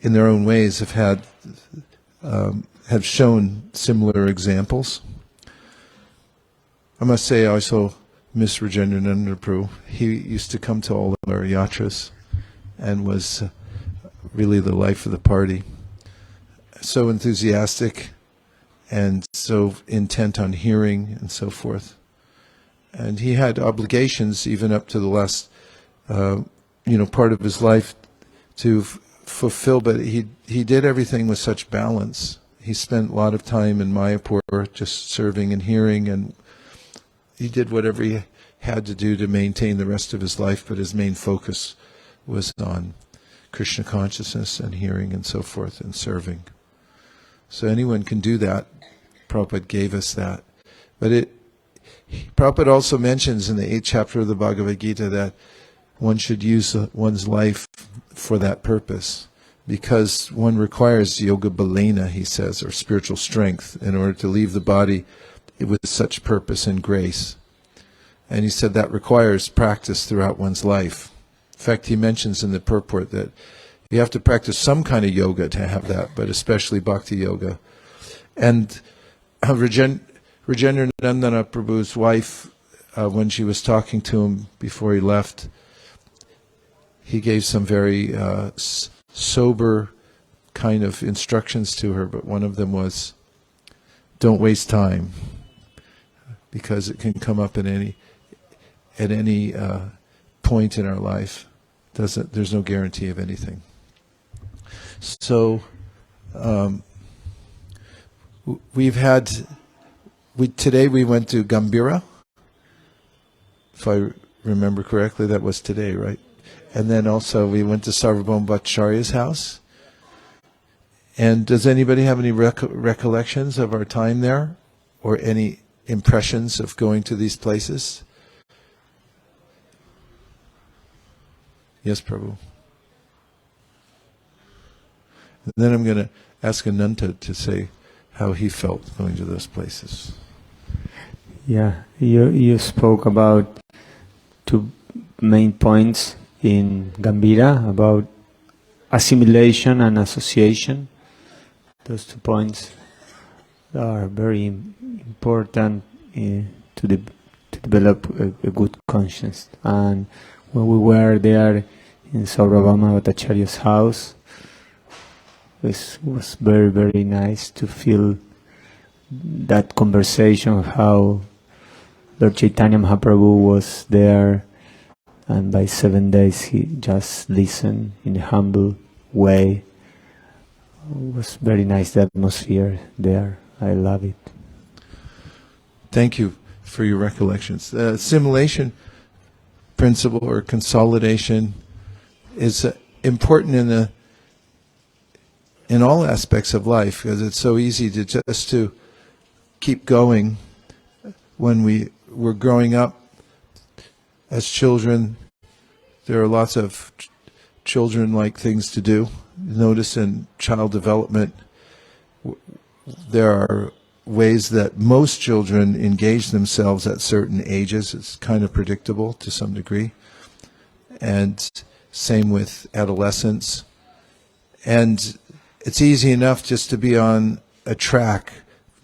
in their own ways have shown similar examples. I must say I also miss Rajendranandana Prabhu. He used to come to all of our yatras and was really the life of the party. So enthusiastic and so intent on hearing and so forth. And he had obligations even up to the last, part of his life to fulfill, but he did everything with such balance. He spent a lot of time in Mayapur just serving and hearing, and he did whatever he had to do to maintain the rest of his life, but his main focus was on Krishna consciousness and hearing and so forth and serving. So anyone can do that. Prabhupada gave us that. But Prabhupada also mentions in the 8th chapter of the Bhagavad Gita that one should use one's life for that purpose, because one requires yoga balena, he says, or spiritual strength, in order to leave the body with such purpose and grace. And he said that requires practice throughout one's life. In fact, he mentions in the purport that you have to practice some kind of yoga to have that, but especially bhakti yoga. And Rajendranandana Prabhu's wife, when she was talking to him before he left, he gave some very sober kind of instructions to her, but one of them was, don't waste time, because it can come up at any point in our life. There's no guarantee of anything. So today we went to Gambhira, if I remember correctly. That was today, right? And then also we went to Sarvabhauma Bhattacharya's house. And does anybody have any recollections of our time there, or any impressions of going to these places? Yes, Prabhu. And then I'm going to ask Ananta to say how he felt going to those places. Yeah, you spoke about two main points in Gambhira, about assimilation and association. Those 2 points are very important to develop a good conscience. And when we were there in Sarvabhauma Bhattacharya's house, it was very, very nice to feel that conversation of how Lord Chaitanya Mahaprabhu was there, and by 7 days he just listened in a humble way. It was very nice, the atmosphere there. I love it. Thank you for your recollections. The assimilation principle or consolidation is important in all aspects of life, because it's so easy to keep going. When we were growing up as children, there are lots of children-like things to do. Notice in child development, there are ways that most children engage themselves at certain ages. It's kind of predictable to some degree. And same with adolescence. And it's easy enough just to be on a track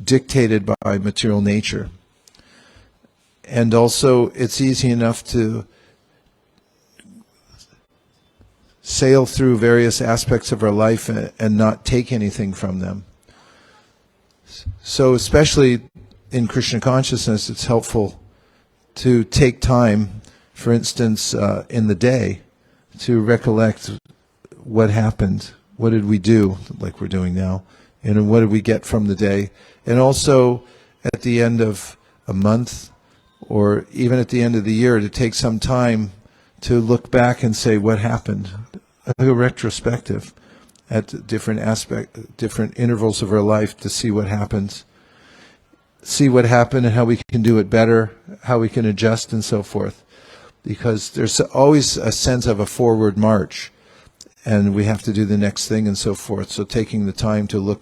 dictated by material nature. And also it's easy enough to sail through various aspects of our life and not take anything from them. So especially in Krishna consciousness, it's helpful to take time, for instance, in the day, to recollect what happened, what did we do, like we're doing now, and what did we get from the day. And also at the end of a month, or even at the end of the year, to take some time to look back and say what happened, a retrospective at different intervals of our life, to see what happens. see what happened and how we can do it better, how we can adjust and so forth. Because there's always a sense of a forward march, and we have to do the next thing and so forth. So taking the time to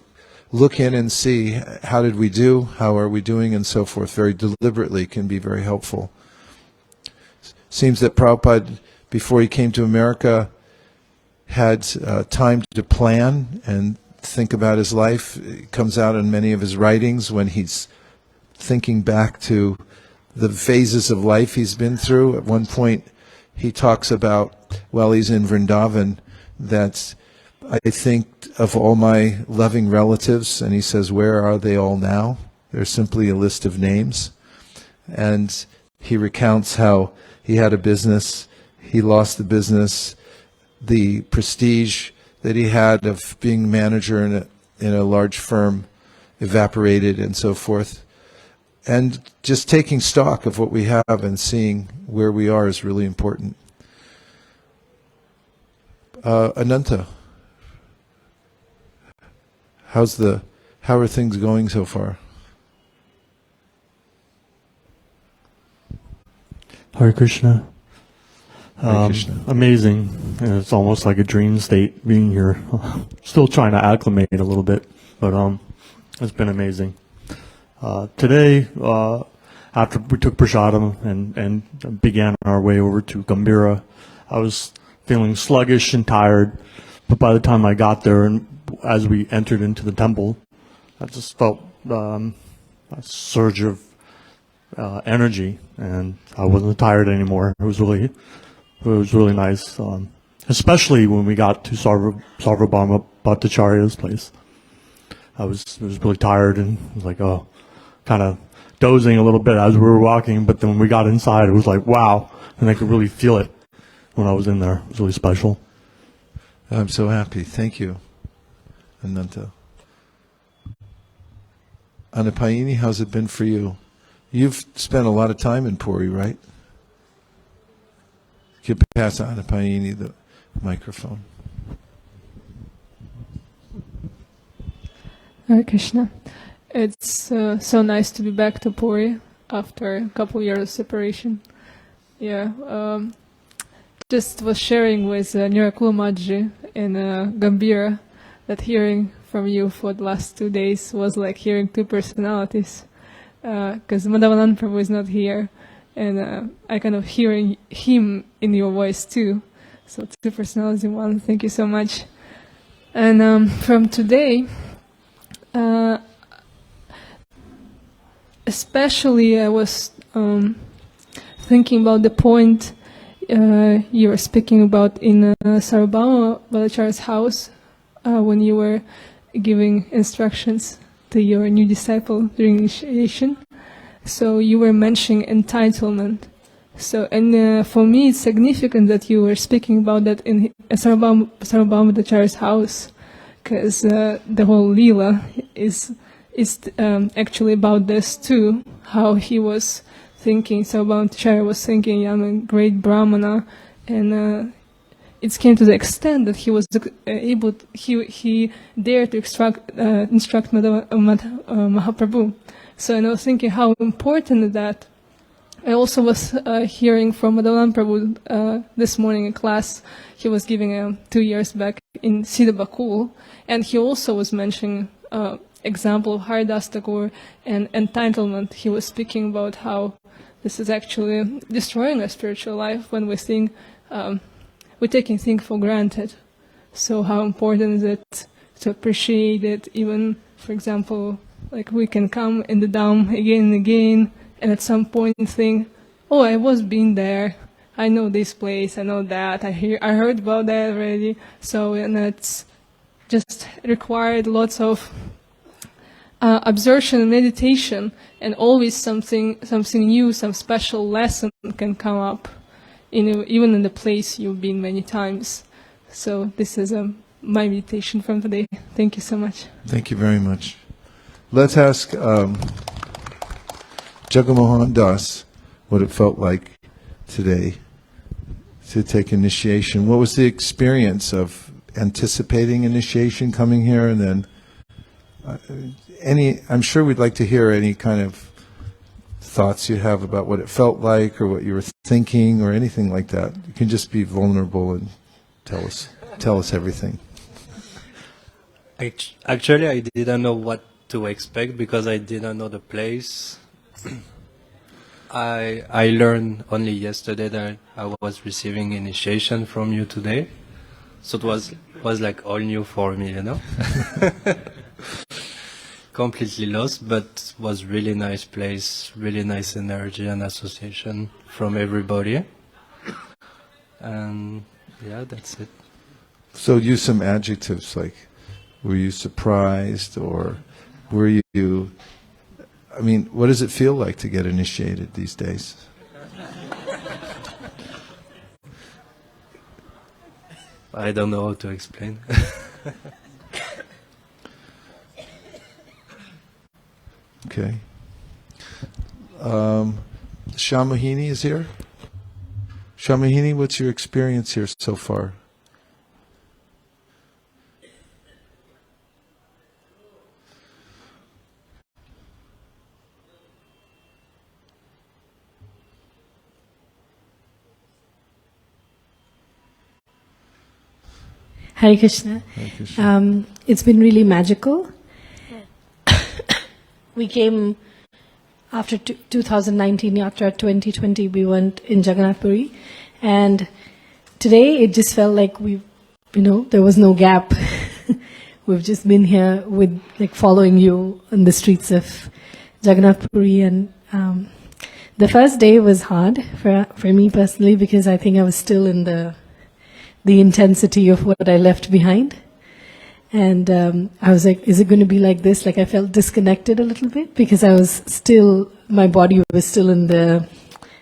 look in and see how did we do, how are we doing and so forth very deliberately can be very helpful. Seems that Prabhupada, before he came to America, had time to plan and think about his life. It comes out in many of his writings when he's thinking back to the phases of life he's been through. At one point, he talks about, while he's in Vrindavan, that I think of all my loving relatives, and he says, where are they all now? They're simply a list of names. And he recounts how he had a business, he lost the business, the prestige that he had of being manager in a large firm evaporated and so forth. And just taking stock of what we have and seeing where we are is really important. Ananta, how are things going so far? Hare Krishna. Hare Krishna. Amazing. It's almost like a dream state being here. Still trying to acclimate a little bit, but it's been amazing. Today, after we took prasadam and began our way over to Gambhira, I was feeling sluggish and tired, but by the time I got there and as we entered into the temple, I just felt a surge of energy, and I wasn't tired anymore. It was really nice, especially when we got to Sarvabhauma Bhattacharya's place. I was really tired and was like, kind of dozing a little bit as we were walking, but then when we got inside, it was like, wow, and I could really feel it when I was in there. It was really special. I'm so happy. Thank you, Ananta. Anapayini, how's it been for you? You've spent a lot of time in Puri, right? You can pass Anapayini the microphone. Hare Krishna. It's so nice to be back to Puri after a couple years of separation. Yeah, just was sharing with Nirakula Maji in Gambhira that hearing from you for the last 2 days was like hearing two personalities, because Madhavanand Prabhu is not here, and I kind of hearing him in your voice too. So two personalities in one. Thank you so much. And from today, especially I was thinking about the point you were speaking about in Sarvabhauma Bhattacharya's house when you were giving instructions to your new disciple during initiation. So you were mentioning entitlement. So, and for me it's significant that you were speaking about that in Sarvabhauma Bhattacharya's house, because the whole Leela is actually about this too, how he was thinking, Sarvabhauma Bhattacharya was thinking, I'm a great Brahmana, and it came to the extent that he was able, he dared to instruct Mahaprabhu. So I was thinking how important that. I also was hearing from Madhavan Prabhu this morning in class. He was giving 2 years back in Siddha Bakul, and he also was mentioning example of Haridas Thakur and entitlement. He was speaking about how this is actually destroying our spiritual life when we think we're taking things for granted. So how important is it to appreciate it? Even, for example, like we can come in the Dham again and again, and at some point think, oh, I was been there. I know this place. I know that. I heard about that already. So, and it's just required lots of absorption and meditation, and always something new, some special lesson can come up, even in the place you've been many times. So this is my meditation from today. Thank you so much. Thank you very much. Let's ask Jagamohan Das what it felt like today to take initiation. What was the experience of anticipating initiation, coming here, and then I'm sure we'd like to hear any kind of thoughts you have about what it felt like or what you were thinking or anything like that. You can just be vulnerable and tell us everything. Actually, I didn't know what to expect because I didn't know the place. I learned only yesterday that I was receiving initiation from you today, so it was like all new for me, you know. Completely lost, but was really nice place, really nice energy and association from everybody. And yeah, that's it. So use some adjectives like, were you surprised, or were you, I mean, what does it feel like to get initiated these days? I don't know how to explain. Okay. Shamahini is here. Shamahini, what's your experience here so far? Hare Krishna. Hare Krishna. It's been really magical. We came after 2019 Yatra 2020. We went in Yatra Puri, and today it just felt like there was no gap. We've just been here with following you on the streets of Jagannath Puri, and the first day was hard for me personally because I think I was still in the intensity of what I left behind. And I was like, is it going to be like this? Like I felt disconnected a little bit because I was still, my body was still and the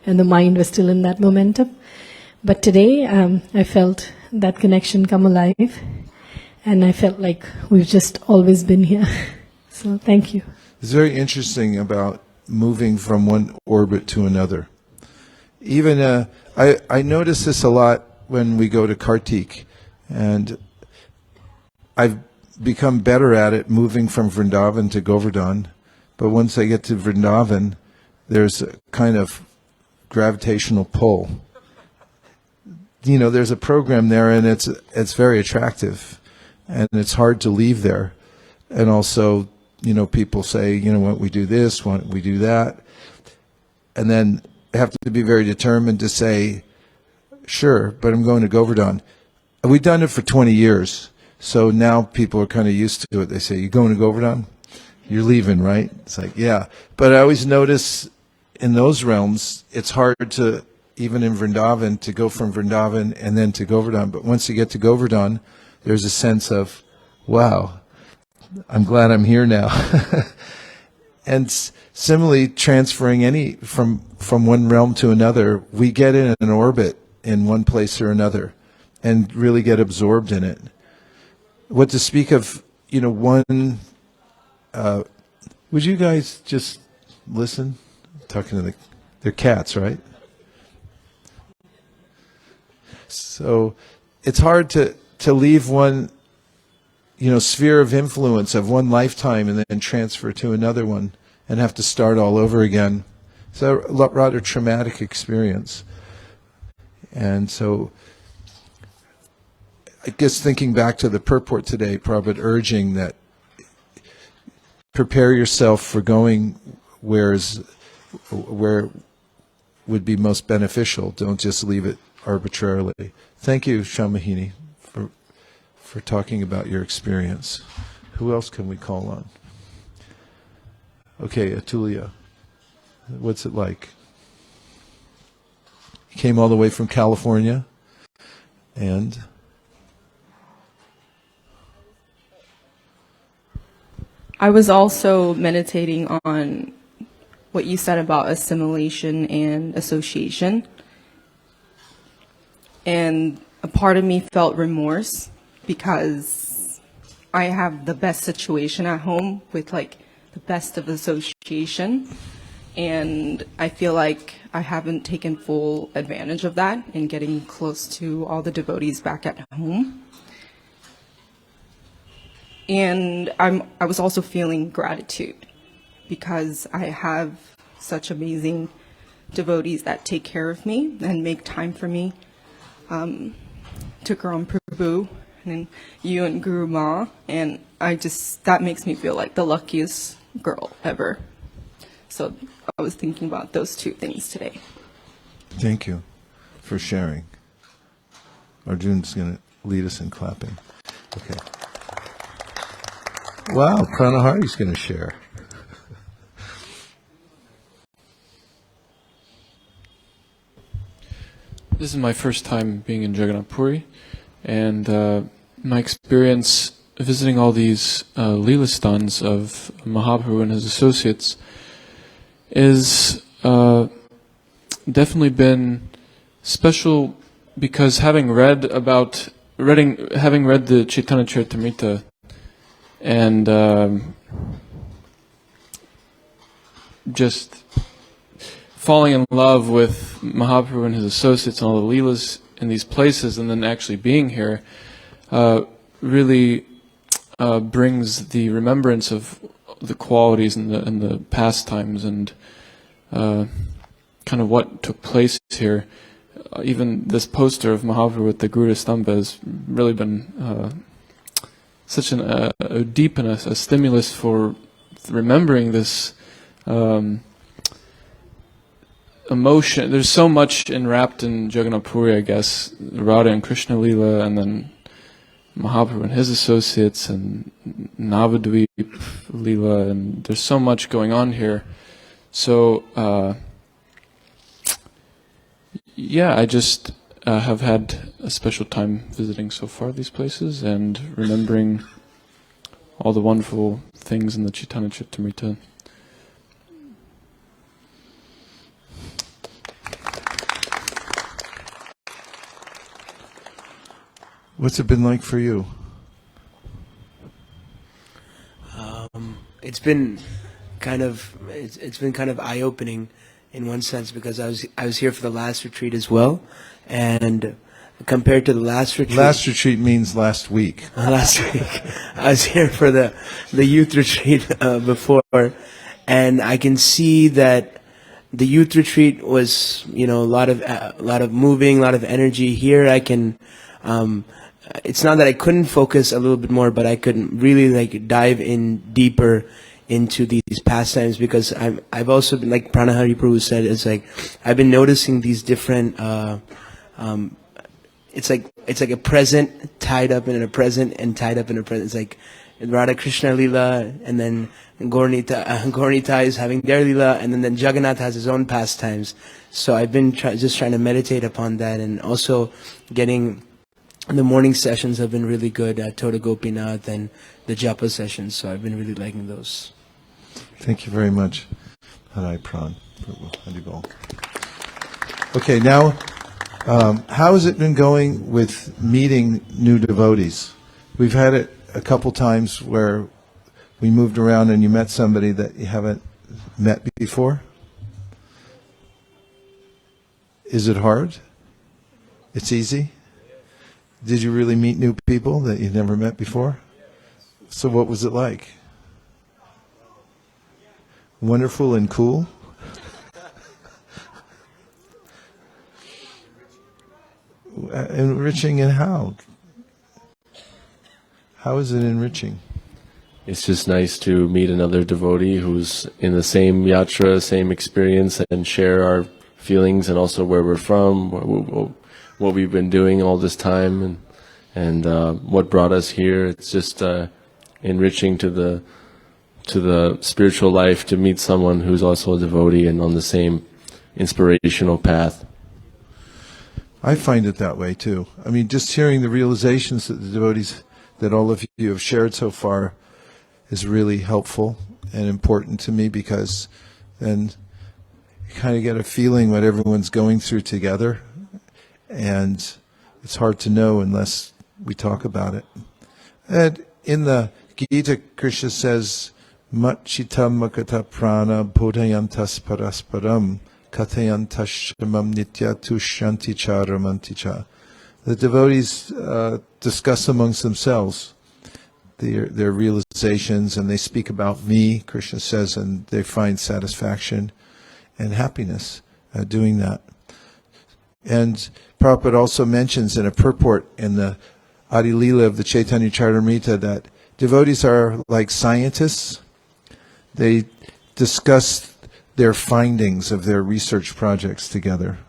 mind was still in that momentum. But today I felt that connection come alive, and I felt like we've just always been here. So thank you. It's very interesting about moving from one orbit to another. Even I notice this a lot when we go to Kartik, and I've become better at it moving from Vrindavan to Govardhan, but once I get to Vrindavan, there's a kind of gravitational pull. There's a program there, and it's very attractive, and it's hard to leave there. And also, people say, why don't we do this, why don't we do that? And then I have to be very determined to say, sure, but I'm going to Govardhan. We've done it for 20 years. So now people are kind of used to it. They say, you going to Govardhan? You're leaving, right? It's like, yeah. But I always notice in those realms, it's hard to, even in Vrindavan, to go from Vrindavan and then to Govardhan. But once you get to Govardhan, there's a sense of, wow, I'm glad I'm here now. And similarly, transferring from one realm to another, we get in an orbit in one place or another and really get absorbed in it. What to speak of, one, would you guys just listen? I'm talking to they're cats, right? So it's hard to leave one, sphere of influence of one lifetime and then transfer to another one and have to start all over again. It's a rather traumatic experience. And so I guess thinking back to the purport today, Prabhupada urging that prepare yourself for going where would be most beneficial. Don't just leave it arbitrarily. Thank you, Shamahini, for talking about your experience. Who else can we call on? Okay, Atulya, what's it like? You came all the way from California, and I was also meditating on what you said about assimilation and association. And a part of me felt remorse because I have the best situation at home with the best of association. And I feel like I haven't taken full advantage of that in getting close to all the devotees back at home. And I was also feeling gratitude because I have such amazing devotees that take care of me and make time for me. Tukaram Prabhu and you and Guru Ma, and that makes me feel like the luckiest girl ever. So I was thinking about those two things today. Thank you for sharing. Arjun's going to lead us in clapping. Okay. Wow, Pranahari's going to share. This is my first time being in Yatra Puri, and my experience visiting all these Leela stands of Mahaprabhu and his associates is definitely been special because having read the Chaitanya Charitamrita and just falling in love with Mahaprabhu and his associates and all the Leelas in these places, and then actually being here, really brings the remembrance of the qualities and the pastimes and kind of what took place here. Even this poster of Mahaprabhu with the Garuda Stamba has really been such a deep and a stimulus for remembering this emotion. There's so much enwrapped in Jagannath Puri, I guess, Radha and Krishna Leela, and then Mahaprabhu and his associates, and Navadvip Leela, and there's so much going on here. So, yeah, I just have had a special time visiting so far these places and remembering all the wonderful things in the Chaitanya Charitamrita. What's it been like for you? It's been kind of eye-opening in one sense because I was here for the last retreat as well, and compared to the last retreat. Last retreat means last week. Last week, I was here for the youth retreat before, and I can see that the youth retreat was a lot of moving, a lot of energy. Here I can. It's not that I couldn't focus a little bit more, but I couldn't really dive in deeper into these pastimes because I've also been, like Pranahari Prabhu said, it's like I've been noticing these different. It's like a present tied up in a present and tied up in a present. It's like Radha Krishna Leela, and then Gaurnita is having their Leela, and then Jagannath has his own pastimes. So I've been just trying to meditate upon that, and also getting. The morning sessions have been really good at Toda Gopinath and the Japa sessions, so I've been really liking those. Thank you very much. Harai Pran. Okay, now, how has it been going with meeting new devotees? We've had it a couple times where we moved around and you met somebody that you haven't met before. Is it hard? It's easy? Did you really meet new people that you've never met before? So what was it like? Wonderful and cool? Enriching in how? How is it enriching? It's just nice to meet another devotee who's in the same yatra, same experience, and share our feelings and also where we're from, what we've been doing all this time, and what brought us here. It's just enriching to the spiritual life to meet someone who's also a devotee and on the same inspirational path. I find it that way too. I mean, just hearing the realizations that the devotees, that all of you have shared so far is really helpful and important to me, because then you kind of get a feeling what everyone's going through together. And it's hard to know unless we talk about it. And in the Gita, Krishna says, Matchita makata prana bodhayantas parasparam katayantas shamam nitya tushyanti charamanti cha. The devotees discuss amongst themselves their realizations, and they speak about me, Krishna says, and they find satisfaction and happiness doing that. And Prabhupada also mentions in a purport in the Adi Leela of the Chaitanya Charitamrita that devotees are like scientists. They discuss their findings of their research projects together.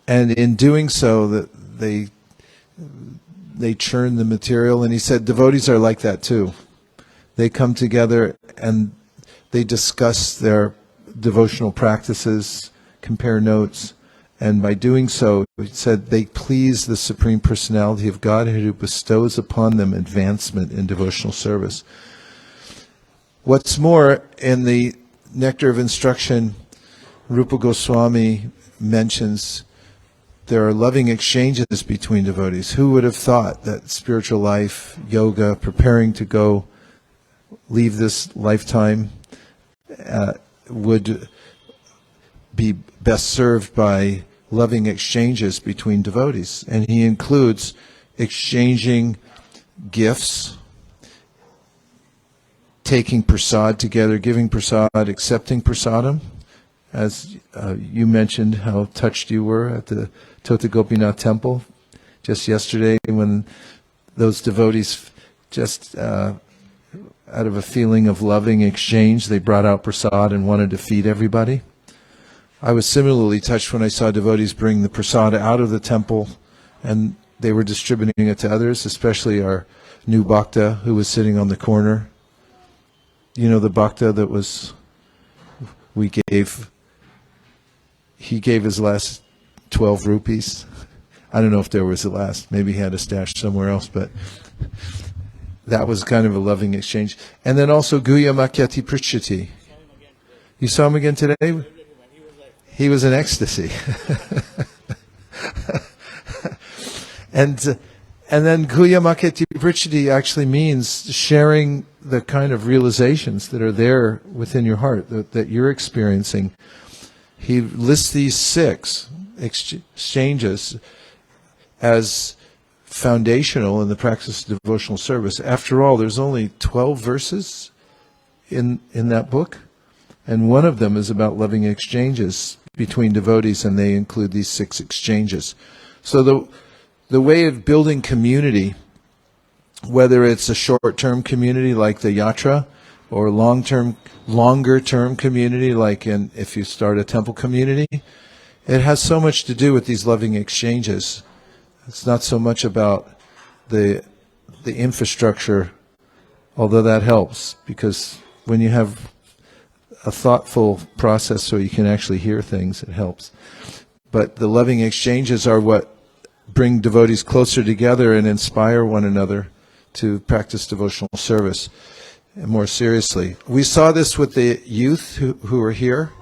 And in doing so, that they churn the material. And he said devotees are like that too. They come together and they discuss their devotional practices, compare notes, and by doing so, he said they please the Supreme Personality of Godhead who bestows upon them advancement in devotional service. What's more, in the Nectar of Instruction, Rupa Goswami mentions there are loving exchanges between devotees. Who would have thought that spiritual life, yoga, preparing to go leave this lifetime would be best served by loving exchanges between devotees? And he includes exchanging gifts, taking prasad together, giving prasad, accepting prasadam. As you mentioned how touched you were at the Tota Gopinath temple just yesterday when those devotees just out of a feeling of loving exchange, they brought out prasad and wanted to feed everybody. I was similarly touched when I saw devotees bring the prasad out of the temple and they were distributing it to others, especially our new bhakta who was sitting on the corner. You know the bhakta that he gave his last 12 rupees. I don't know if there was the last. Maybe he had a stash somewhere else, but that was kind of a loving exchange. And then also Guya Makyati Prichyati. You saw him again today? He was in ecstasy. And then Guya Makyati Prichyati actually means sharing the kind of realizations that are there within your heart, that you're experiencing. He lists these 6 exchanges as foundational in the practice of devotional service. After all, there's only 12 verses in that book, and one of them is about loving exchanges between devotees, and they include these 6 exchanges. So the way of building community, whether it's a short-term community like the Yatra, or longer-term community like if you start a temple community, it has so much to do with these loving exchanges. It's not so much about the infrastructure, although that helps, because when you have a thoughtful process so you can actually hear things, it helps. But the loving exchanges are what bring devotees closer together and inspire one another to practice devotional service more seriously. We saw this with the youth who were here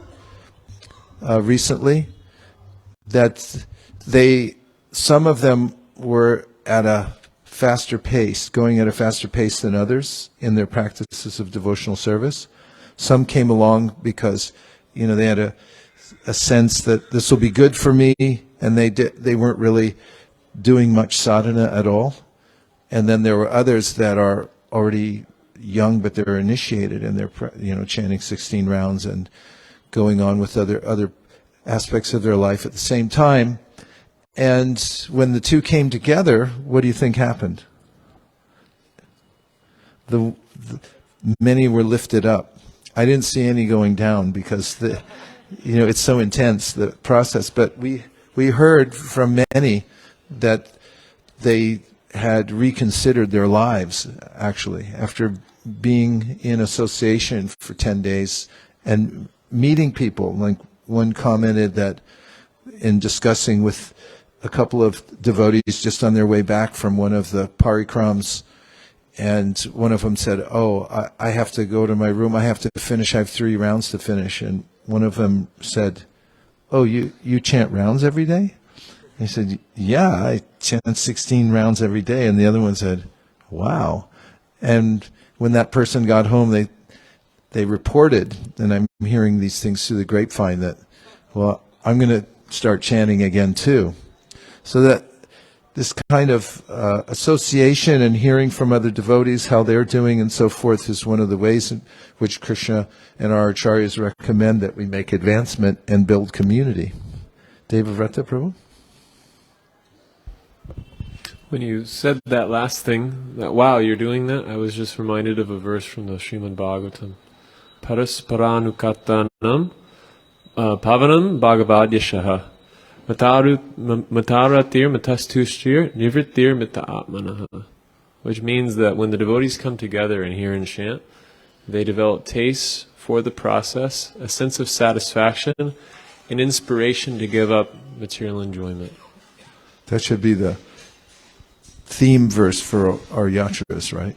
recently, that some of them were at a faster pace, going at a faster pace than others in their practices of devotional service. Some came along because, they had a sense that this will be good for me, and they weren't really doing much sadhana at all. And then there were others that are already young, but they're initiated, and they're chanting 16 rounds and going on with other aspects of their life at the same time. And when the two came together, what do you think happened? Many were lifted up. I didn't see any going down because it's so intense, the process. But we heard from many that they had reconsidered their lives, actually, after being in association for 10 days and meeting people. Like one commented that in discussing with a couple of devotees just on their way back from one of the parikrams, and one of them said, I have to go to my room, I have to finish, I have 3 rounds to finish. And one of them said, you chant rounds every day? He said, yeah, I chant 16 rounds every day. And the other one said, wow. And when that person got home, they reported, and I'm hearing these things through the grapevine, that, I'm going to start chanting again too. So that this kind of association and hearing from other devotees how they're doing and so forth is one of the ways in which Krishna and our acharyas recommend that we make advancement and build community. Devavrata Prabhu? When you said that last thing, that wow, you're doing that, I was just reminded of a verse from the Srimad Bhagavatam. Parasparanukattanam pavanam bhagavadyashaha mataratir matastushtir nivritir mita atmanaha. Which means that when the devotees come together and hear and chant, they develop taste for the process, a sense of satisfaction, an inspiration to give up material enjoyment. That should be the theme verse for our yatras, right?